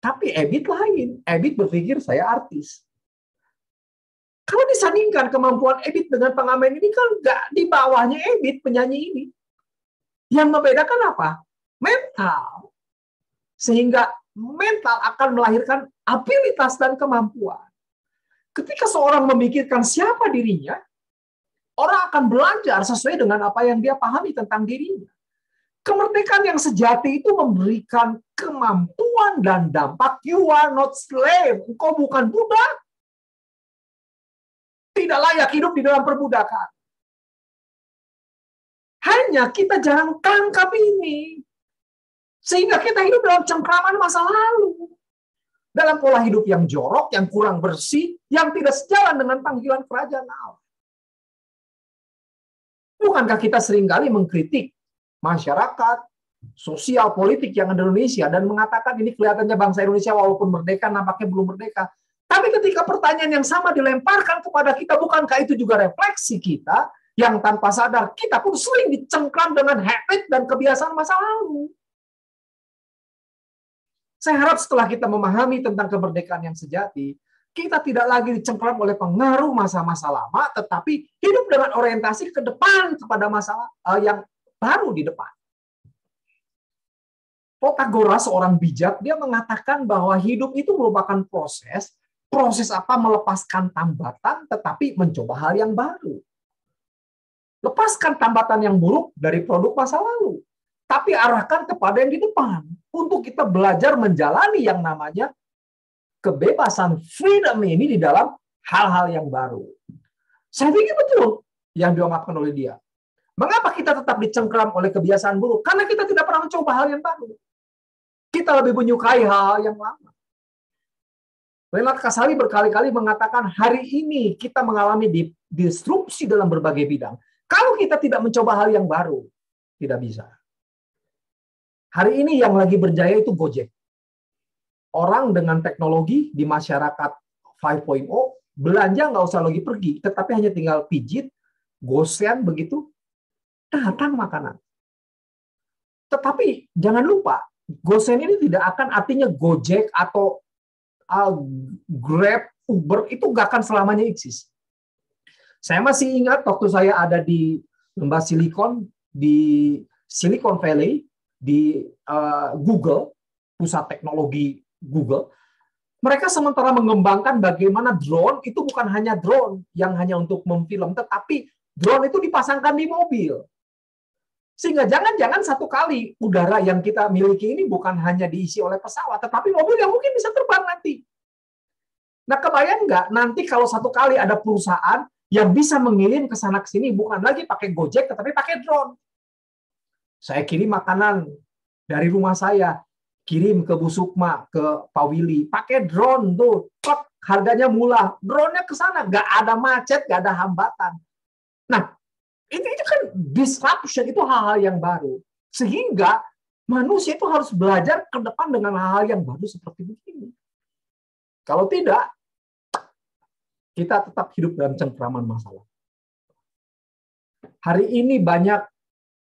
Tapi Ebit lain. Ebit berpikir saya artis. Kalau disandingkan kemampuan Ebit dengan pengamen ini kan nggak di bawahnya Ebit penyanyi ini. Yang membedakan apa? Mental. Sehingga mental akan melahirkan abilitas dan kemampuan. Ketika seorang memikirkan siapa dirinya, orang akan belajar sesuai dengan apa yang dia pahami tentang dirinya. Kemerdekaan yang sejati itu memberikan kemampuan dan dampak. You are not slave. Engkau bukan budak. Tidak layak hidup di dalam perbudakan. Hanya kita jarang tangkap ini. Sehingga kita hidup dalam cengkraman masa lalu. Dalam pola hidup yang jorok, yang kurang bersih, yang tidak sejalan dengan panggilan kerajaan Allah. Bukankah kita seringkali mengkritik masyarakat, sosial, politik yang ada di Indonesia dan mengatakan ini kelihatannya bangsa Indonesia walaupun merdeka nampaknya belum merdeka. Tapi ketika pertanyaan yang sama dilemparkan kepada kita, bukankah itu juga refleksi kita yang tanpa sadar kita pun sering dicengkram dengan habit dan kebiasaan masa lalu. Saya harap setelah kita memahami tentang kemerdekaan yang sejati, kita tidak lagi dicengkram oleh pengaruh masa-masa lama, tetapi hidup dengan orientasi ke depan kepada masalah yang baru di depan. Protagoras, seorang bijak, dia mengatakan bahwa hidup itu merupakan proses apa melepaskan tambatan, tetapi mencoba hal yang baru. Lepaskan tambatan yang buruk dari produk masa lalu, tapi arahkan kepada yang di depan, untuk kita belajar menjalani yang namanya kebebasan, freedom ini di dalam hal-hal yang baru. Saya pikir betul yang diungkapkan oleh dia. Mengapa kita tetap dicengkram oleh kebiasaan buruk? Karena kita tidak pernah mencoba hal yang baru. Kita lebih menyukai hal yang lama. Leonard Kasali berkali-kali mengatakan hari ini kita mengalami disrupsi dalam berbagai bidang. Kalau kita tidak mencoba hal yang baru, tidak bisa. Hari ini yang lagi berjaya itu Gojek. Orang dengan teknologi di masyarakat 5.0, belanja nggak usah lagi pergi, tetapi hanya tinggal pijit, gosen begitu, datang makanan. Tetapi jangan lupa, gosen ini tidak akan artinya Gojek atau Grab, Uber, itu nggak akan selamanya eksis. Saya masih ingat waktu saya ada di lembah Silicon, di Silicon Valley, di Google, pusat teknologi Google, mereka sementara mengembangkan bagaimana drone itu bukan hanya drone yang hanya untuk memfilm, tetapi drone itu dipasangkan di mobil. Sehingga jangan-jangan satu kali udara yang kita miliki ini bukan hanya diisi oleh pesawat, tetapi mobil yang mungkin bisa terbang nanti. Nah, kebayang nggak nanti kalau satu kali ada perusahaan yang bisa mengirim ke sana ke sini bukan lagi pakai Gojek, tetapi pakai drone. Saya kirim makanan dari rumah saya, kirim ke Bu Sukma, ke Pak Willy, pakai drone tuh, harganya murah, drone-nya ke sana, nggak ada macet, nggak ada hambatan. Nah, itu kan disruption, itu hal-hal yang baru, sehingga manusia itu harus belajar ke depan dengan hal-hal yang baru seperti begini. Kalau tidak, kita tetap hidup dalam cengkraman masalah. Hari ini banyak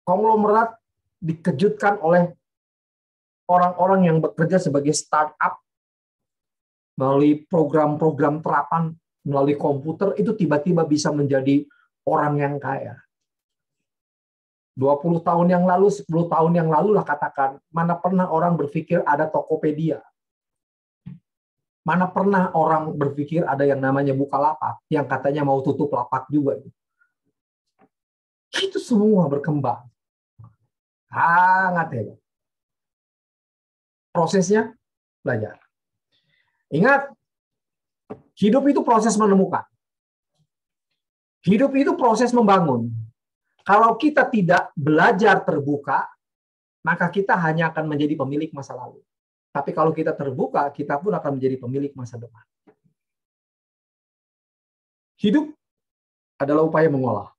konglomerat dikejutkan oleh orang-orang yang bekerja sebagai startup melalui program-program terapan melalui komputer itu tiba-tiba bisa menjadi orang yang kaya. 20 tahun yang lalu, 10 tahun yang lalu lah katakan, mana pernah orang berpikir ada Tokopedia. Mana pernah orang berpikir ada yang namanya Bukalapak yang katanya mau tutup lapak juga. Itu semua berkembang. Sangat hebat. Prosesnya belajar. Ingat, hidup itu proses menemukan. Hidup itu proses membangun. Kalau kita tidak belajar terbuka, maka kita hanya akan menjadi pemilik masa lalu. Tapi kalau kita terbuka, kita pun akan menjadi pemilik masa depan. Hidup adalah upaya mengolah.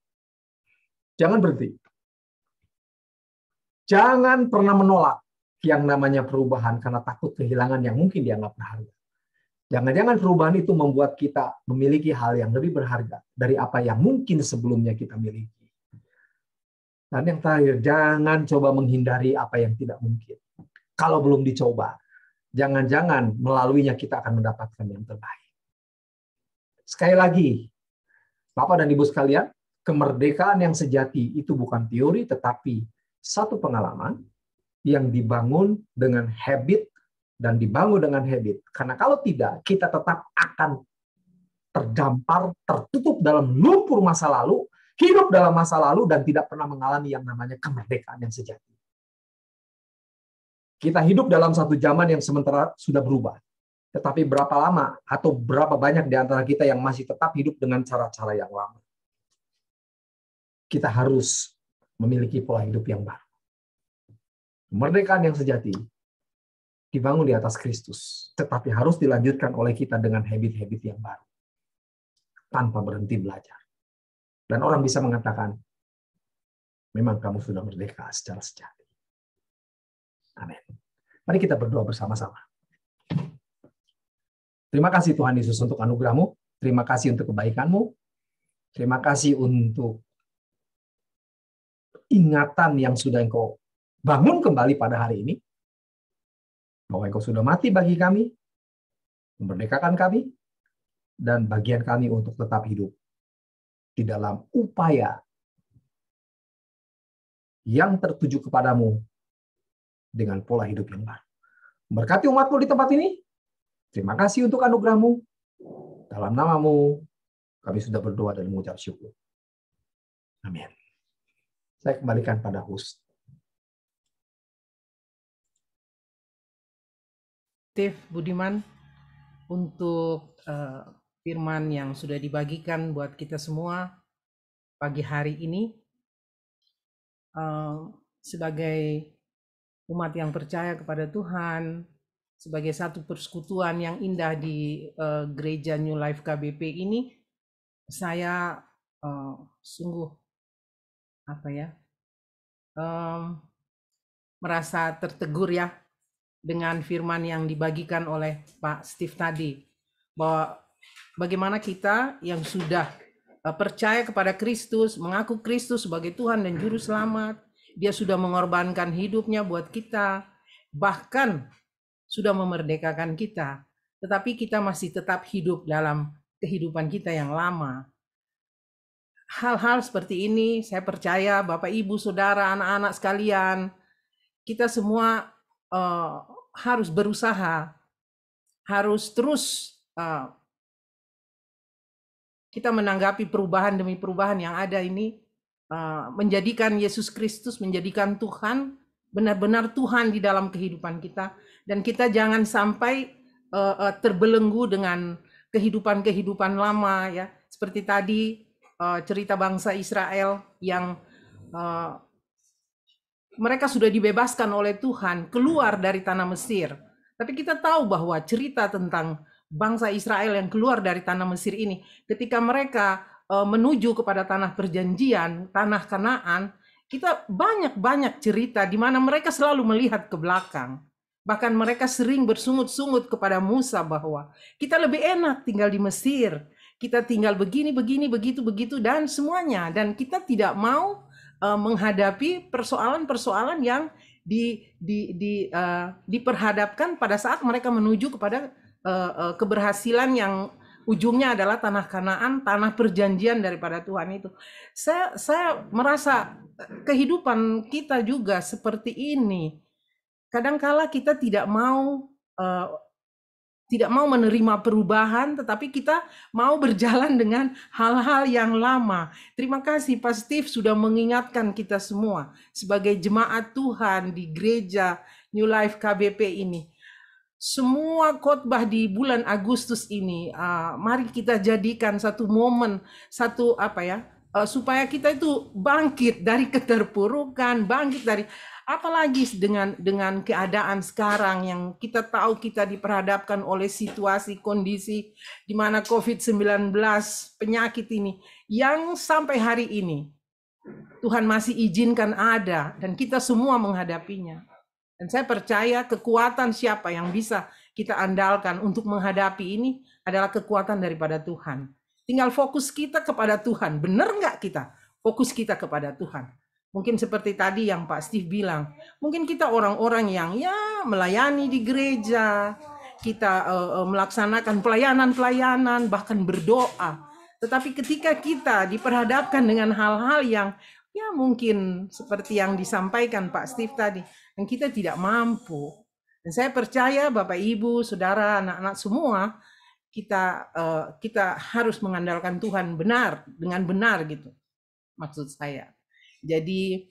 Jangan berhenti. Jangan pernah menolak yang namanya perubahan karena takut kehilangan yang mungkin dianggap berharga. Jangan-jangan perubahan itu membuat kita memiliki hal yang lebih berharga dari apa yang mungkin sebelumnya kita miliki. Dan yang terakhir, jangan coba menghindari apa yang tidak mungkin. Kalau belum dicoba, jangan-jangan melaluinya kita akan mendapatkan yang terbaik. Sekali lagi, Bapak dan Ibu sekalian, kemerdekaan yang sejati itu bukan teori, tetapi satu pengalaman yang dibangun dengan habit dan dibangun dengan habit. Karena kalau tidak, kita tetap akan terdampar, tertutup dalam lumpur masa lalu, hidup dalam masa lalu, dan tidak pernah mengalami yang namanya kemerdekaan yang sejati. Kita hidup dalam satu zaman yang sementara sudah berubah. Tetapi berapa lama atau berapa banyak di antara kita yang masih tetap hidup dengan cara-cara yang lama? Kita harus memiliki pola hidup yang baru. Kemerdekaan yang sejati dibangun di atas Kristus, tetapi harus dilanjutkan oleh kita dengan habit-habit yang baru, tanpa berhenti belajar. Dan orang bisa mengatakan, memang kamu sudah merdeka secara sejati. Amin. Mari kita berdoa bersama-sama. Terima kasih Tuhan Yesus untuk anugerah-Mu. Terima kasih untuk kebaikan-Mu. Terima kasih untuk ingatan yang sudah Engkau bangun kembali pada hari ini, bahwa Engkau sudah mati bagi kami, memerdekakan kami, dan bagian kami untuk tetap hidup di dalam upaya yang tertuju kepadamu dengan pola hidup yang baru. Berkati umat-Mu di tempat ini. Terima kasih untuk anugerah-Mu. Dalam nama-Mu, kami sudah berdoa dan mengucap syukur. Amin. Saya kembalikan pada host. Steve Budiman, untuk firman yang sudah dibagikan buat kita semua pagi hari ini. Sebagai umat yang percaya kepada Tuhan, sebagai satu persekutuan yang indah di gereja New Life KBP ini, saya sungguh merasa tertegur ya dengan firman yang dibagikan oleh Pak Steve tadi, bahwa bagaimana kita yang sudah percaya kepada Kristus, mengaku Kristus sebagai Tuhan dan Juru Selamat, Dia sudah mengorbankan hidupnya buat kita, bahkan sudah memerdekakan kita, tetapi kita masih tetap hidup dalam kehidupan kita yang lama. Hal-hal seperti ini saya percaya Bapak Ibu Saudara anak-anak sekalian, kita semua harus berusaha, harus terus kita menanggapi perubahan demi perubahan yang ada ini, menjadikan Yesus Kristus, menjadikan Tuhan benar-benar Tuhan di dalam kehidupan kita, dan kita jangan sampai terbelenggu dengan kehidupan-kehidupan lama ya, seperti tadi cerita bangsa Israel yang mereka sudah dibebaskan oleh Tuhan keluar dari tanah Mesir. Tapi kita tahu bahwa cerita tentang bangsa Israel yang keluar dari tanah Mesir ini, ketika mereka menuju kepada tanah perjanjian, tanah Kanaan, kita banyak cerita di mana mereka selalu melihat ke belakang. Bahkan mereka sering bersungut-sungut kepada Musa bahwa kita lebih enak tinggal di Mesir. Kita tinggal begini, begitu, dan semuanya. Dan kita tidak mau menghadapi persoalan-persoalan yang diperhadapkan pada saat mereka menuju kepada keberhasilan yang ujungnya adalah tanah Kanaan, tanah perjanjian daripada Tuhan itu. Saya merasa kehidupan kita juga seperti ini. Kadangkala kita tidak mau menerima perubahan, tetapi kita mau berjalan dengan hal-hal yang lama. Terima kasih Pak Steve sudah mengingatkan kita semua sebagai jemaat Tuhan di gereja New Life KBP ini. Semua khotbah di bulan Agustus ini, mari kita jadikan satu momen, supaya kita itu bangkit dari keterpurukan, bangkit dari apalagi dengan keadaan sekarang yang kita tahu kita diperhadapkan oleh situasi kondisi di mana COVID-19 penyakit ini yang sampai hari ini Tuhan masih izinkan ada dan kita semua menghadapinya. Dan saya percaya kekuatan siapa yang bisa kita andalkan untuk menghadapi ini adalah kekuatan daripada Tuhan. Tinggal fokus kita kepada Tuhan. Benar nggak kita? Fokus kita kepada Tuhan. Mungkin seperti tadi yang Pak Steve bilang, mungkin kita orang-orang yang melayani di gereja, kita melaksanakan pelayanan-pelayanan, bahkan berdoa. Tetapi ketika kita diperhadapkan dengan hal-hal yang mungkin seperti yang disampaikan Pak Steve tadi, dan kita tidak mampu. Dan saya percaya Bapak Ibu, Saudara, anak-anak semua, kita harus mengandalkan Tuhan dengan benar gitu. Maksud saya. Jadi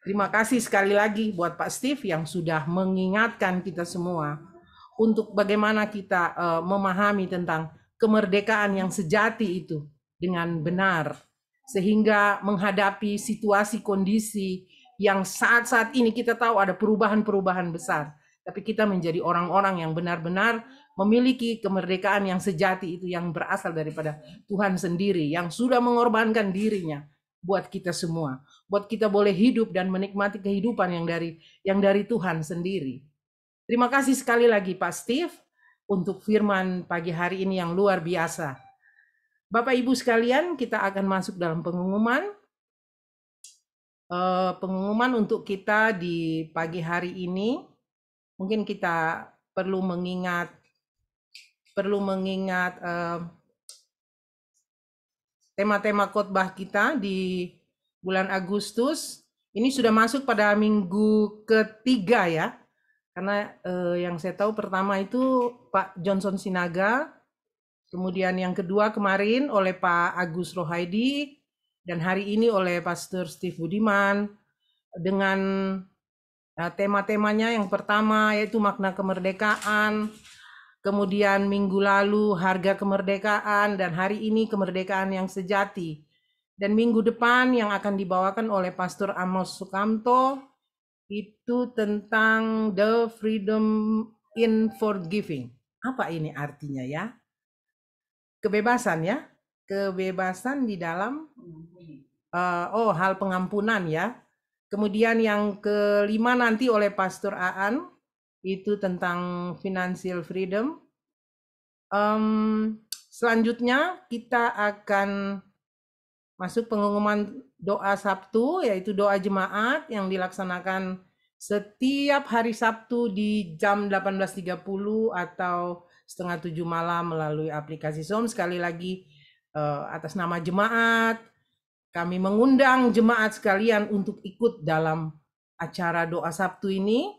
terima kasih sekali lagi buat Pak Steve yang sudah mengingatkan kita semua untuk bagaimana kita memahami tentang kemerdekaan yang sejati itu dengan benar, sehingga menghadapi situasi kondisi yang saat-saat ini kita tahu ada perubahan-perubahan besar, tapi kita menjadi orang-orang yang benar-benar memiliki kemerdekaan yang sejati itu, yang berasal daripada Tuhan sendiri, yang sudah mengorbankan dirinya buat kita semua, buat kita boleh hidup dan menikmati kehidupan yang dari Tuhan sendiri. Terima kasih sekali lagi Pak Steve untuk firman pagi hari ini yang luar biasa. Bapak Ibu sekalian, kita akan masuk dalam pengumuman untuk kita di pagi hari ini. Mungkin kita perlu mengingat tema-tema khotbah kita di bulan Agustus. Ini sudah masuk pada minggu ketiga ya. Karena yang saya tahu pertama itu Pak Johnson Sinaga, kemudian yang kedua kemarin oleh Pak Agus Rohaidi, dan hari ini oleh Pastor Steve Budiman dengan tema-temanya. Yang pertama yaitu makna kemerdekaan, kemudian minggu lalu harga kemerdekaan, dan hari ini kemerdekaan yang sejati. Dan minggu depan yang akan dibawakan oleh Pastor Amos Sukamto itu tentang the freedom in forgiving. Apa ini artinya ya? Kebebasan ya? Kebebasan di dalam hal pengampunan ya. Kemudian yang kelima nanti oleh Pastor Aan, itu tentang financial freedom. Selanjutnya kita akan masuk pengumuman doa Sabtu, yaitu doa jemaat yang dilaksanakan setiap hari Sabtu di jam 18.30 atau setengah 7 malam melalui aplikasi Zoom. Sekali lagi atas nama jemaat, kami mengundang jemaat sekalian untuk ikut dalam acara doa Sabtu ini,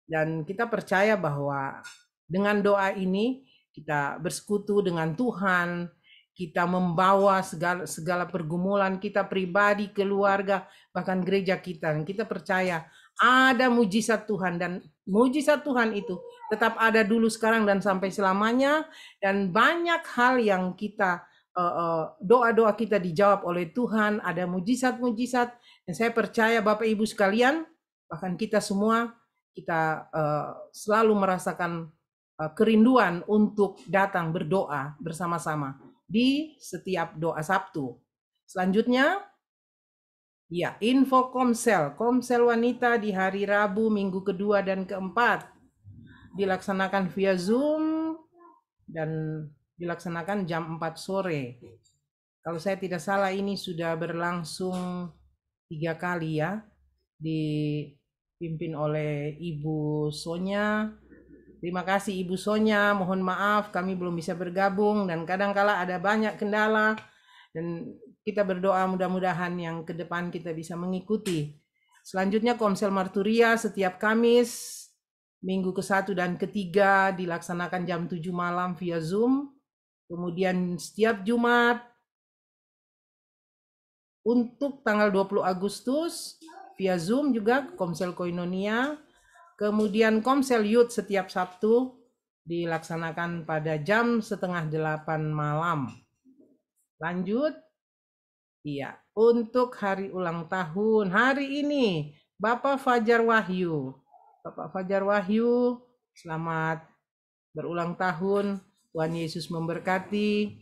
dan kita percaya bahwa dengan doa ini kita bersekutu dengan Tuhan, kita membawa segala pergumulan kita pribadi, keluarga, bahkan gereja kita. Dan kita percaya ada mujizat Tuhan, dan mujizat Tuhan itu tetap ada dulu, sekarang, dan sampai selamanya. Dan banyak hal yang kita doa-doa kita dijawab oleh Tuhan, ada mujizat-mujizat. Dan saya percaya Bapak Ibu sekalian, bahkan kita semua, kita selalu merasakan kerinduan untuk datang berdoa bersama-sama di setiap doa Sabtu. Selanjutnya, ya, info Komsel wanita di hari Rabu, minggu kedua dan keempat dilaksanakan via Zoom dan dilaksanakan jam 4 sore. Kalau saya tidak salah ini sudah berlangsung 3 kali ya, dipimpin oleh Ibu Sonya. Terima kasih Ibu Sonya, mohon maaf kami belum bisa bergabung dan kadang-kala ada banyak kendala, dan kita berdoa mudah-mudahan yang ke depan kita bisa mengikuti. Selanjutnya Komsel Marturia setiap Kamis, minggu ke-1 dan ke-3 dilaksanakan jam 7 malam via Zoom. Kemudian setiap Jumat untuk tanggal 20 Agustus via Zoom juga Komsel Koinonia. Kemudian Komsel Youth setiap Sabtu dilaksanakan pada jam 7:30 malam. Lanjut. Iya, untuk hari ulang tahun hari ini Bapak Fajar Wahyu. Bapak Fajar Wahyu, selamat berulang tahun. Tuhan Yesus memberkati.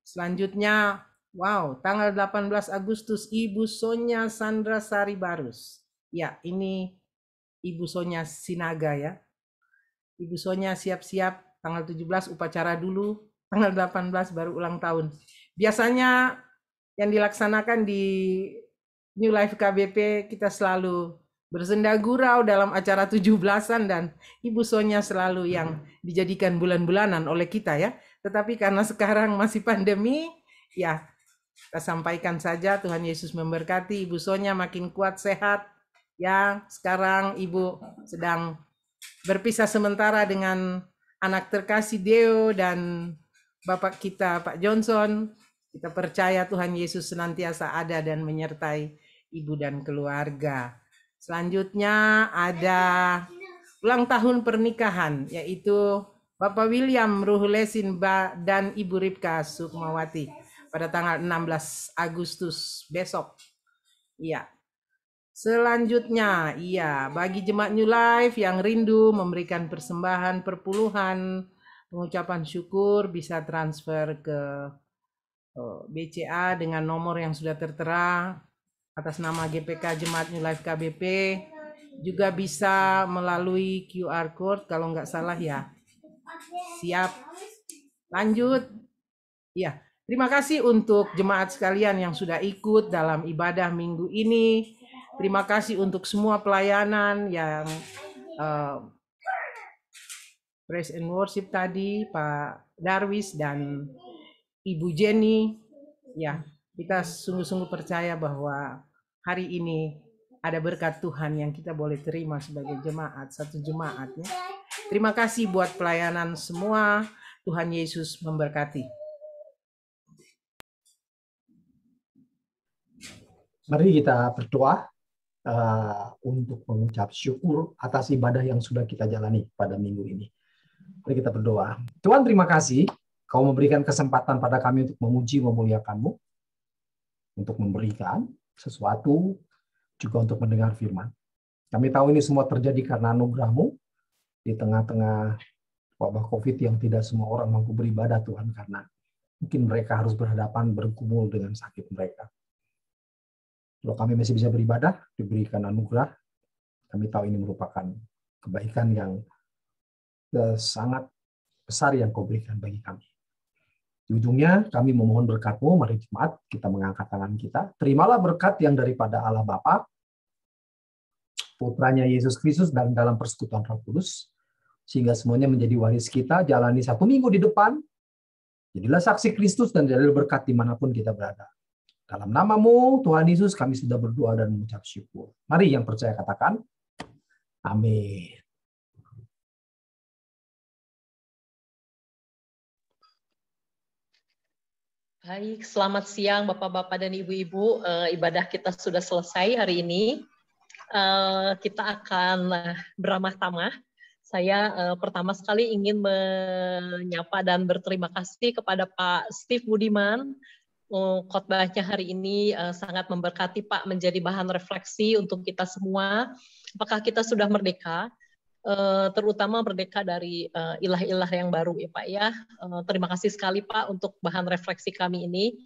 Selanjutnya, wow, tanggal 18 Agustus Ibu Sonya Sandra Sari Barus. Ya, ini Ibu Sonya Sinaga ya. Ibu Sonya siap-siap tanggal 17 upacara dulu, tanggal 18 baru ulang tahun. Biasanya yang dilaksanakan di New Life KBP kita selalu bersenda gurau dalam acara 17-an, dan Ibu Sonya selalu yang dijadikan bulan-bulanan oleh kita ya. Tetapi karena sekarang masih pandemi, ya kita sampaikan saja Tuhan Yesus memberkati. Ibu Sonya makin kuat sehat. Ya, sekarang Ibu sedang berpisah sementara dengan anak terkasih Deo dan Bapak kita Pak Johnson. Kita percaya Tuhan Yesus senantiasa ada dan menyertai Ibu dan keluarga. Selanjutnya ada ulang tahun pernikahan, yaitu Bapak William Ruhulesin dan Ibu Ripka Sukmawati pada tanggal 16 Agustus besok. Iya. Selanjutnya, iya, bagi jemaat New Life yang rindu memberikan persembahan perpuluhan, pengucapan syukur, bisa transfer ke BCA dengan nomor yang sudah tertera atas nama GPK Jemaat New Life KBP. Juga bisa melalui QR Code kalau nggak salah ya. Siap. Lanjut. Ya, terima kasih untuk jemaat sekalian yang sudah ikut dalam ibadah minggu ini. Terima kasih untuk semua pelayanan yang praise and worship tadi, Pak Darwis dan Ibu Jenny. Ya, kita sungguh-sungguh percaya bahwa hari ini ada berkat Tuhan yang kita boleh terima sebagai jemaat, satu jemaat ya. Terima kasih buat pelayanan semua. Tuhan Yesus memberkati. Mari kita berdoa untuk mengucap syukur atas ibadah yang sudah kita jalani pada minggu ini. Mari kita berdoa. Tuhan, terima kasih Kau memberikan kesempatan pada kami untuk memuji, memuliakan-Mu, untuk memberikan sesuatu, juga untuk mendengar firman. Kami tahu ini semua terjadi karena anugerah-Mu di tengah-tengah wabah COVID yang tidak semua orang mampu beribadah, Tuhan, karena mungkin mereka harus berhadapan bergumul dengan sakit mereka. Kalau kami masih bisa beribadah, diberikan anugerah, kami tahu ini merupakan kebaikan yang sangat besar yang Kau berikan bagi kami. Di ujungnya, kami memohon berkat-Mu, mari jemaat, kita mengangkat tangan kita. Terimalah berkat yang daripada Allah Bapa, Putranya Yesus Kristus, dan dalam persekutuan Roh Kudus, sehingga semuanya menjadi waris kita, jalani 1 minggu di depan, jadilah saksi Kristus dan jadilah berkat dimanapun kita berada. Dalam nama-Mu, Tuhan Yesus, kami sudah berdoa dan mengucap syukur. Mari yang percaya katakan, amin. Baik, selamat siang Bapak-Bapak dan Ibu-Ibu. Ibadah kita sudah selesai hari ini. Kita akan beramah tamah. Saya pertama sekali ingin menyapa dan berterima kasih kepada Pak Steve Budiman. Khotbahnya hari ini sangat memberkati Pak, menjadi bahan refleksi untuk kita semua. Apakah kita sudah merdeka? Terutama merdeka dari ilah-ilah yang baru ya Pak ya. Terima kasih sekali Pak untuk bahan refleksi kami ini.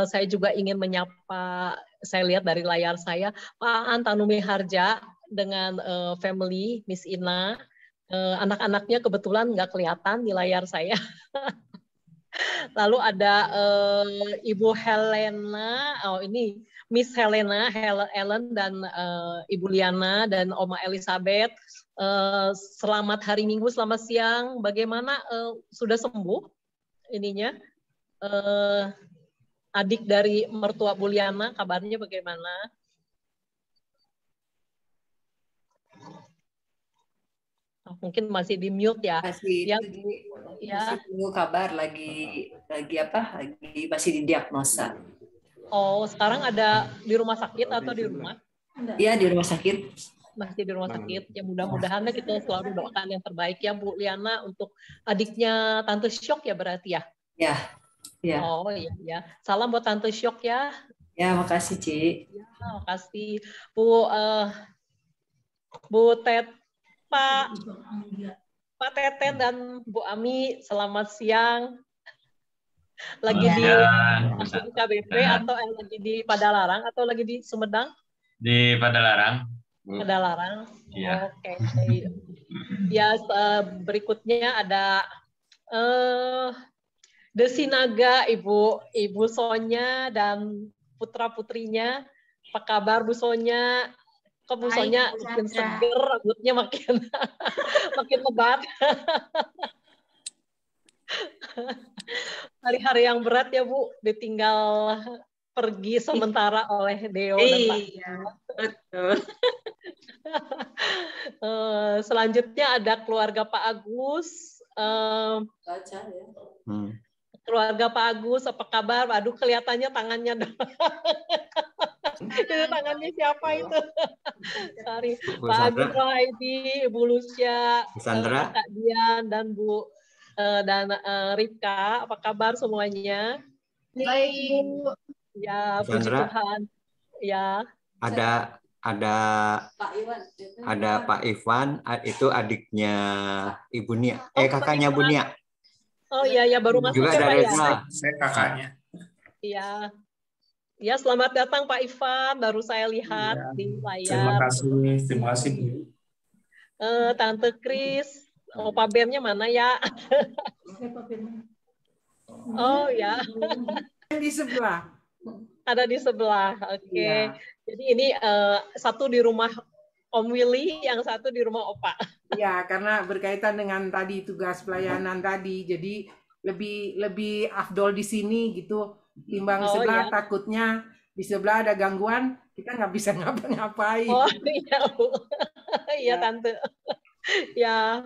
Saya juga ingin menyapa, saya lihat dari layar saya, Pak Antanumi Harja dengan family, Miss Ina. Anak-anaknya kebetulan nggak kelihatan di layar saya. Lalu ada Ibu Helena, ini Miss Helena, Ellen dan Ibu Liana dan Oma Elizabeth. Selamat hari Minggu, selamat siang. Bagaimana sudah sembuh ininya? Adik dari mertua Bu Liana, kabarnya bagaimana? Mungkin masih di mute ya. Masih ya, masih tunggu kabar lagi apa? Lagi masih didiagnosa. Oh, sekarang ada di rumah sakit atau di rumah? Iya, di rumah sakit. Masih di rumah sakit. Ya mudah-mudahan kita selalu doakan yang terbaik ya Bu Liana untuk adiknya Tante Syok ya berarti ya? Ya. Ya. Oh iya ya. Salam buat Tante Syok ya. Ya, makasih Ci. Ya, makasih Bu Tet, Pak Teten dan Bu Ami, selamat siang. Lagi di KBP atau lagi di Padalarang atau lagi di Sumedang? Di Padalarang. Padalarang. Iya. Oke. Ya, berikutnya ada Desinaga, Ibu Sonya dan putra-putrinya. Apa kabar Bu Sonya? Kok Bu Sonya makin seger, rambutnya makin makin lebat. Hari-hari yang berat ya Bu, ditinggal pergi sementara oleh Deo dan Pak. Iya, betul. Selanjutnya ada keluarga Pak Agus. Baca ya. Keluarga Pak Agus, apa kabar? Aduh, kelihatannya tangannya doang. Itu tangannya siapa itu? Sorry. Pak Agus Rohaidi, Ibu Lucia, Kak Dian, dan Bu dan Rika. Apa kabar semuanya? Baik, Bu. Ya, puji Tuhan. Ya. Ada Pak Ivan, itu adiknya Ibu Nia, kakaknya Bu Nia. Oh iya, ya baru masuk juga ya, dari Pak ya. Saya kakaknya. Iya. Ya, selamat datang Pak Ivan, baru saya lihat di layar. Terima kasih Bu. Tante Kris, Opa Ben-nya mana ya? Oh ya. Di sebelah. Ada di sebelah, oke. Ya. Jadi ini satu di rumah Om Willy, yang satu di rumah Opa. Ya, karena berkaitan dengan tadi tugas pelayanan tadi, jadi lebih afdol di sini gitu. Timbang sebelah, takutnya di sebelah ada gangguan, kita nggak bisa ngapa-ngapain. Oh iya Bu, iya Tante. Ya.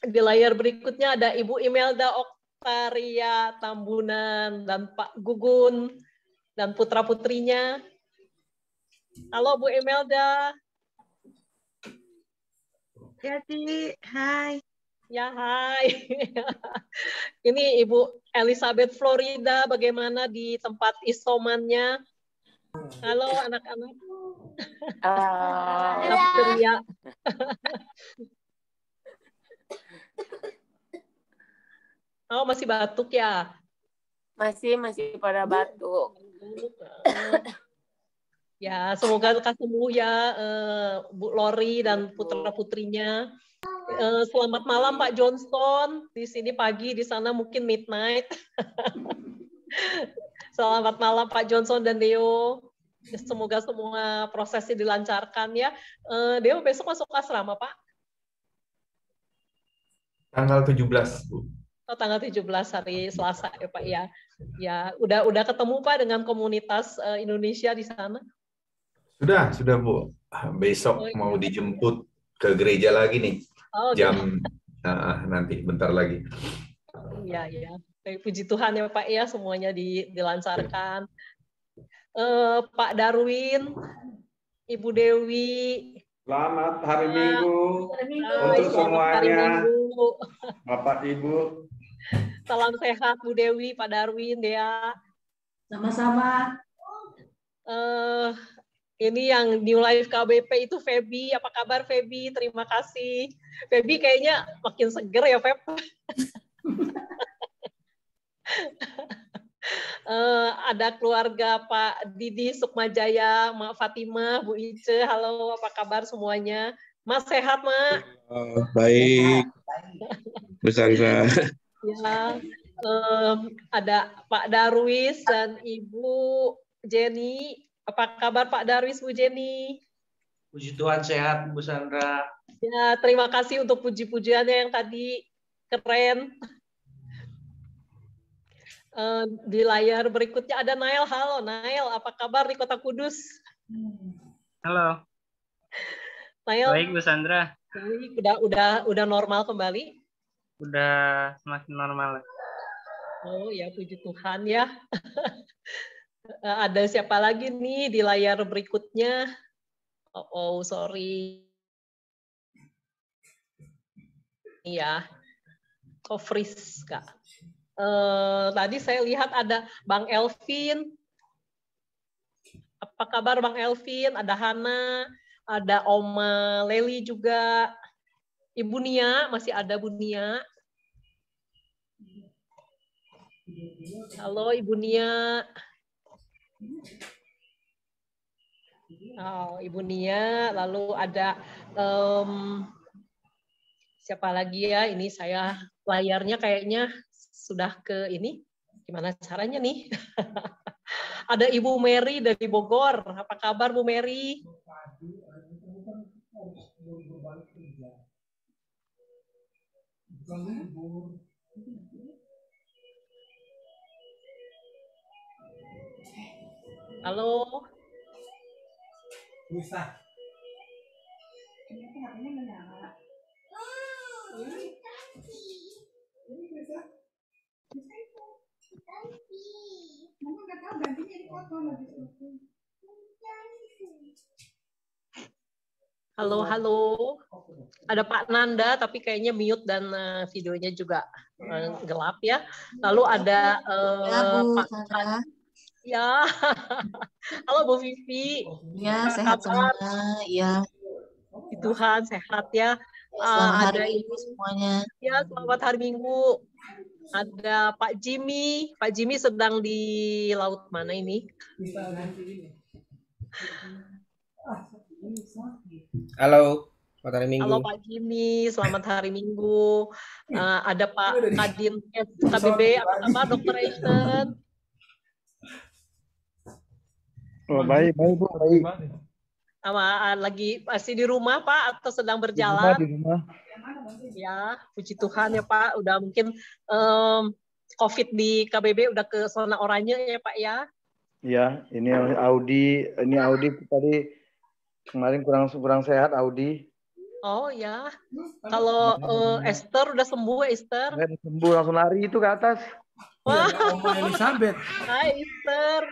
Di layar berikutnya ada Ibu Imelda Oktaria Tambunan dan Pak Gugun dan putra-putrinya. Halo Bu Imelda. Ya, Ci. Hai. Ya, hai. Ini Ibu Elizabeth Florida, bagaimana di tempat isomannya? Halo anak-anak. Ya. Oh, masih batuk ya? Masih pada batuk. Ya, semoga lekas sembuh ya Bu Lori dan putra-putrinya. Selamat malam Pak Johnson. Di sini pagi, di sana mungkin midnight. Selamat malam Pak Johnson dan Deo. Semoga semua prosesnya dilancarkan ya. Deo besok masuk asrama Pak? Tanggal 17, Bu. Oh, tanggal 17 hari Selasa ya Pak ya. Ya, udah ketemu Pak dengan komunitas Indonesia di sana? Sudah Bu. Besok mau dijemput ke gereja lagi nih. Oh, jam nanti bentar lagi. Iya, iya. Puji Tuhan ya Pak ya, semuanya dilancarkan. Pak Darwin, Ibu Dewi. Selamat hari Minggu untuk Selamat hari semuanya. Minggu. Bapak Ibu. Salam sehat Bu Dewi, Pak Darwin, Dea. Sama-sama. Ini yang New Life KBP itu Feby. Apa kabar Feby? Terima kasih. Feby kayaknya makin seger ya Feb. Ada keluarga Pak Didi Sukmajaya, Mak Fatimah, Bu Ice. Halo, apa kabar semuanya? Mas sehat, Mak? Baik. Bu Sandra. Ya, ada Pak Darwis dan Ibu Jenny. Apa kabar Pak Darwis, Bu Jenny? Puji Tuhan sehat, Bu Sandra. Ya, terima kasih untuk puji-pujiannya yang tadi keren. Di layar berikutnya ada Nail. Halo Nail, apa kabar di Kota Kudus? Halo. Nail. Baik Bu Sandra. Udah normal kembali? Udah semakin normal. Oh ya, puji Tuhan ya. Ada siapa lagi nih di layar berikutnya? Oh, sorry. Iya. Friska. Tadi saya lihat ada Bang Elvin. Apa kabar Bang Elvin? Ada Hana, ada Oma Leli juga. Ibu Nia, masih ada Bu Nia. Halo Ibu Nia. Oh, Ibu Nia, lalu ada siapa lagi ya? Ini saya layarnya kayaknya sudah ke ini. Gimana caranya nih? Ada Ibu Mary dari Bogor. Apa kabar Bu Mary? Halo. Bisa. Halo, halo. Ada Pak Nanda, tapi kayaknya mute dan videonya juga gelap ya. Lalu ada Bu Pak Sandra. Ya. Halo Bu Vivi. Ya, Apa sehat kabar? semua. Ya. Puji Tuhan sehat ya. Selamat hari Ada Minggu semuanya. Ya, selamat hari Minggu. Ada Pak Jimmy. Pak Jimmy sedang di laut mana ini? Halo, selamat hari Minggu. Halo Pak Jimmy, selamat hari Minggu. Ada Pak Kadin KBB, apa kabar Dr. Ashton? Oh, baik Bu, baik. Lagi masih di rumah Pak atau sedang Di berjalan? rumah. Ya, puji Tuhan ya Pak. Udah mungkin COVID di KBB udah ke zona oranye ya Pak ya? Ya, ini Audi tadi kemarin kurang sehat Audi. Oh ya. Kalau Esther udah sembuh Esther? Saya sembuh langsung lari itu ke atas. Wah. Oma Elizabeth. Hai Esther.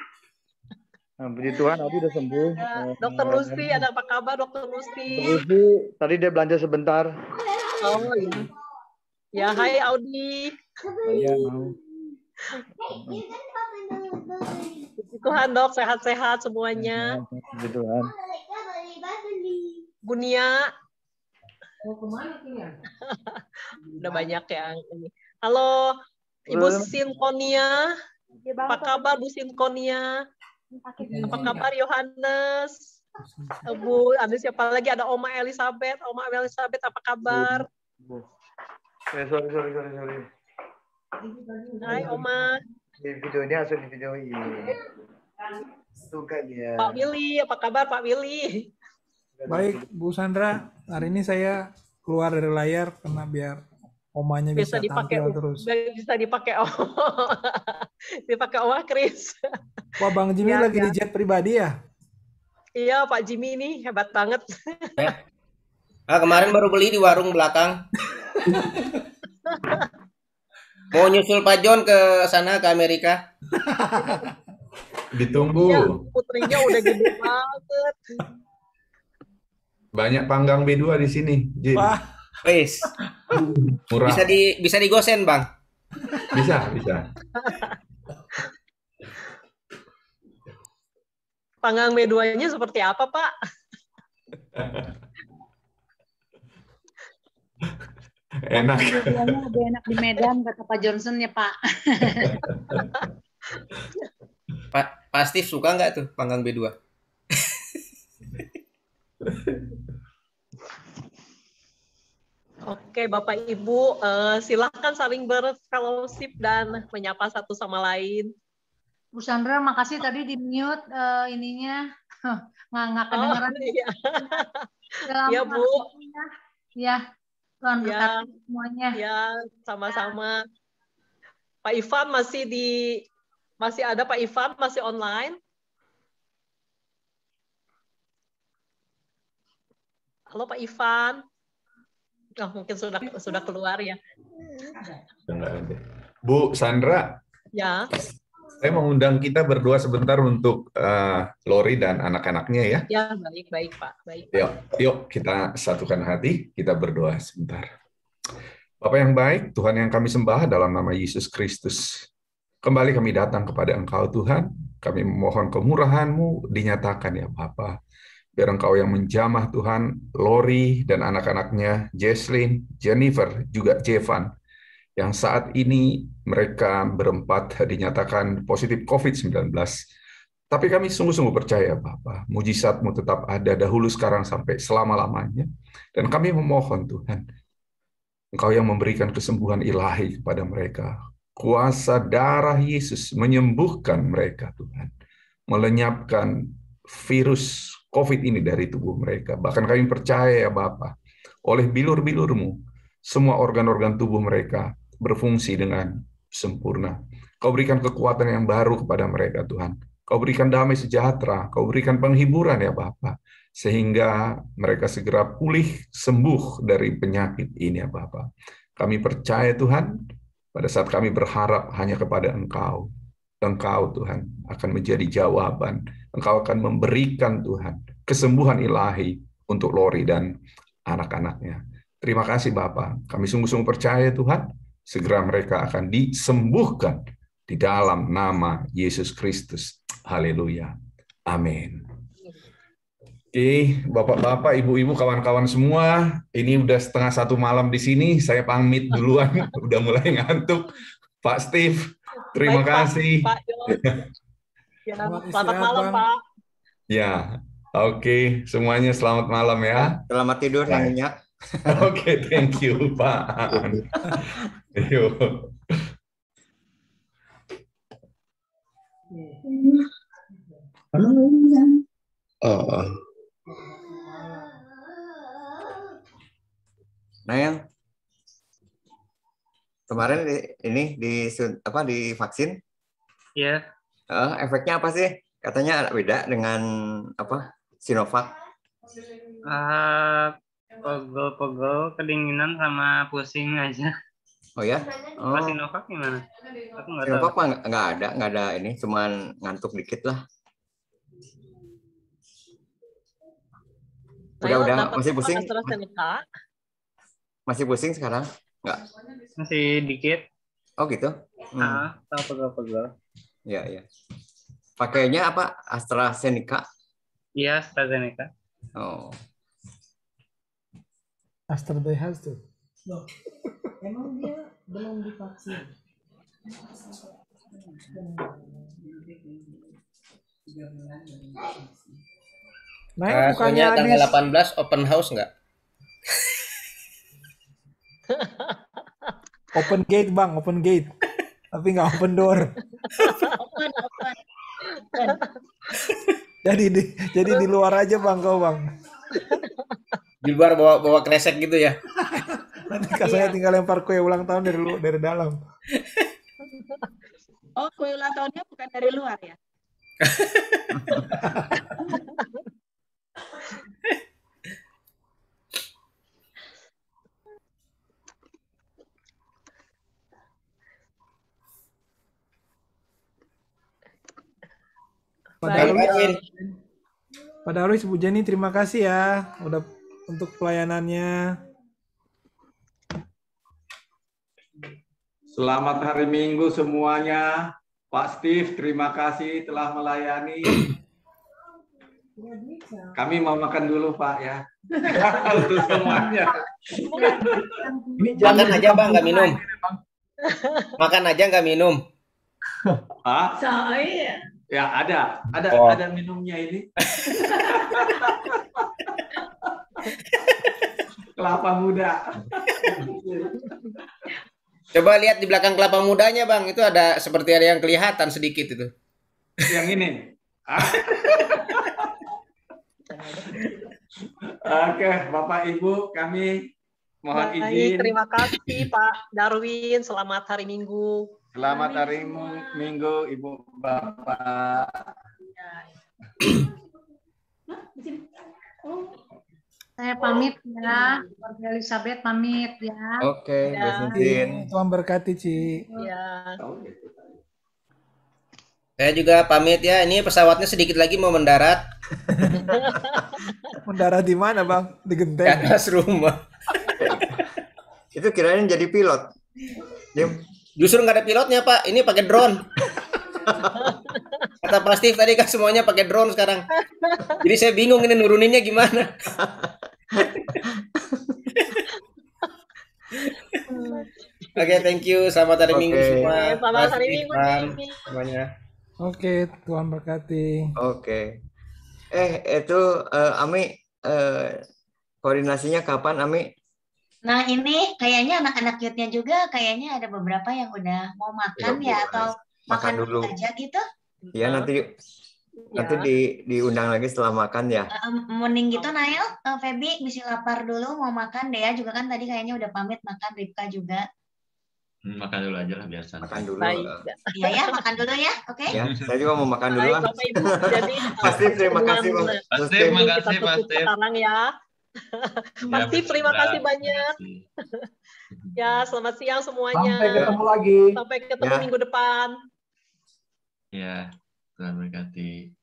Nah, puji Tuhan Audi udah sembuh. Dokter Lucy, ada apa kabar Dokter Lucy? Lucy, tadi dia belanja sebentar. Oh iya. Ya, hai Audi. Iya, mau. Puji Tuhan dok, sehat-sehat semuanya. Puji Tuhan. Bunia. Udah banyak yang ini. Halo, Ibu Sinfonia. Apa kabar Bu Sinkonia? Apa kabar Yohanes? Bu, ada siapa lagi? Ada Oma Elizabeth. Oma Elizabeth, apa kabar? Sorry. Hai Oma. Di videonya langsung di videoin. Tuh kan ya. Pak Willy, apa kabar Pak Willy? Baik, Bu Sandra. Hari ini saya keluar dari layar karena biar omanya bisa dipakai tampil terus. Bisa dipakai dipakai Oma Kris. Wah, Bang Jimmy Ya, lagi di jet pribadi ya? Iya, Pak Jimmy ini hebat banget. Kemarin baru beli di warung belakang. Mau nyusul Pak John ke sana, ke Amerika. Ditunggu. Ya, putrinya udah gede banget. Banyak panggang B2 di sini, Jim. Wis. Murah. Bisa digosen, Bang. Bisa. Panggang B2-nya seperti apa, Pak? Enak. B2-nya lebih enak di Medan, kata Pak Johnson ya, Pak. Pak Steve suka nggak tuh panggang B2? Oke, Bapak Ibu, silahkan saling berfellowship dan menyapa satu sama lain. Bu Sandra, makasih tadi di mute ininya. Nggak kedengeran. Iya. Iya, Bu. Ya, Tuhan Ya, berkati semuanya. ya, sama-sama. Pak Ivan masih ada Pak Ivan, masih online? Halo Pak Ivan. Oh, mungkin sudah keluar ya. Enggak ada. Bu Sandra, Ya. saya mengundang kita berdua sebentar untuk Lori dan anak-anaknya ya. Ya, baik Pak. Baik. Yuk kita satukan hati, kita berdoa sebentar. Bapak yang baik, Tuhan yang kami sembah dalam nama Yesus Kristus. Kembali kami datang kepada Engkau Tuhan, kami memohon kemurahan-Mu dinyatakan ya Bapa. Biar Engkau yang menjamah Tuhan, Lori dan anak-anaknya, Jesslyn, Jennifer, juga Jevan, yang saat ini mereka berempat dinyatakan positif COVID-19. Tapi kami sungguh-sungguh percaya Bapa, mujizat-Mu tetap ada dahulu, sekarang, sampai selama-lamanya. Dan kami memohon Tuhan, Engkau yang memberikan kesembuhan ilahi kepada mereka. Kuasa darah Yesus menyembuhkan mereka Tuhan. Melenyapkan virus COVID ini dari tubuh mereka. Bahkan kami percaya ya Bapa, oleh bilur-bilur-Mu, semua organ-organ tubuh mereka berfungsi dengan sempurna. Kau berikan kekuatan yang baru kepada mereka Tuhan. Kau berikan damai sejahtera, Kau berikan penghiburan ya Bapa, sehingga mereka segera pulih sembuh dari penyakit ini ya Bapa. Kami percaya Tuhan, pada saat kami berharap hanya kepada Engkau, Engkau Tuhan akan menjadi jawaban. Engkau akan memberikan Tuhan kesembuhan ilahi untuk Lori dan anak-anaknya. Terima kasih Bapa. Kami sungguh-sungguh percaya Tuhan, segera mereka akan disembuhkan di dalam nama Yesus Kristus. Haleluya. Amin. Oke, Bapak-bapak, Ibu-ibu, kawan-kawan semua, ini udah 1:30 malam di sini. Saya pamit duluan, udah mulai ngantuk. Pak Steve, terima kasih. Pak John. Ya, selamat malam, Pak. Ya, oke, semuanya selamat malam ya. Selamat tidur, yang nyenyak. Oke, thank you, Pak. Yuk. Oh. Nah, yang kemarin divaksin? Iya. Efeknya apa sih? Katanya beda dengan Sinovac. Pegel-pegel, kedinginan sama pusing aja. Oh ya? Kalau Sinovac gimana? Aku nggak tahu. Sinovac mah nggak ada ini, cuman ngantuk dikit lah. Udah masih pusing? Masih pusing sekarang? Nggak? Masih dikit. Oh gitu? Tahu pegel-pegel. Iya. Pakainya apa? AstraZeneca? Iya, AstraZeneca. Oh. AstraZeneca tuh. Loh, emang dia belum divaksin? Nah, bukannya Soalnya tanggal habis 18 open house nggak? open gate bang, open gate, tapi nggak open door. Open. Jadi di luar aja bang kau bang. Di luar bawa kresek gitu ya? Nanti saya tinggal lempar kue ulang tahun dari dalam. Oh, kue ulang tahunnya bukan dari luar ya? Pak Darwis, Bu Jenny, terima kasih ya udah untuk pelayanannya. Selamat hari Minggu semuanya. Pak Steve, terima kasih telah melayani. Kami mau makan dulu Pak ya. Untuk semuanya. Makan aja bang, nggak minum. Makan aja nggak minum. Ah? Saya. Ya ada Oh. ada minumnya ini. Kelapa muda. Coba lihat di belakang kelapa mudanya bang, itu ada seperti ada yang kelihatan sedikit itu. Yang ini. Oke, Bapak Ibu, kami mohon Baik, izin. terima kasih Pak Darwin. Selamat hari Minggu. Selamat hari Minggu, Ibu Bapak. Saya pamit ya, keluarga Elizabeth pamit ya. Oke, Ya. Besintin. Tuhan berkati, Ci. Ya. Saya juga pamit ya, ini pesawatnya sedikit lagi mau mendarat. Mendarat di mana bang? Di Di genteng. atas rumah. Itu kirain jadi pilot. Dia Justru nggak ada pilotnya Pak, ini pakai drone. Kata Pak Steve tadi kan semuanya pakai drone sekarang. Jadi saya bingung ini nuruninnya gimana. Oke, thank you. Selamat hari Minggu Oke. semua. Selamat hari Terima Minggu, kasih, Jimmy. semuanya. Oke, Tuhan berkati. Oke. Itu Ami koordinasinya kapan Ami? Nah ini kayaknya anak-anak youth-nya juga kayaknya ada beberapa yang udah mau makan ya atau makan dulu aja gitu. Ya nanti diundang lagi setelah makan ya. Mending gitu Nail, Feby bisa lapar dulu mau makan. Dea juga kan tadi kayaknya udah pamit makan, Ripka juga. Makan dulu aja lah biar santai. Makan dulu. Baik. Iya ya, makan dulu ya, oke? Ya, saya juga mau makan dulu Baik, lah. Bapak Ibu. Jadi Pasti terima kasih Bang. Pasti, Jadi terima kita kasih, tutup Pasti. sekarang ya. Pasti terima kasih banyak. Ya, selamat siang semuanya. Sampai ketemu lagi. Sampai ketemu Ya. minggu depan. Ya, Tuhan berkati.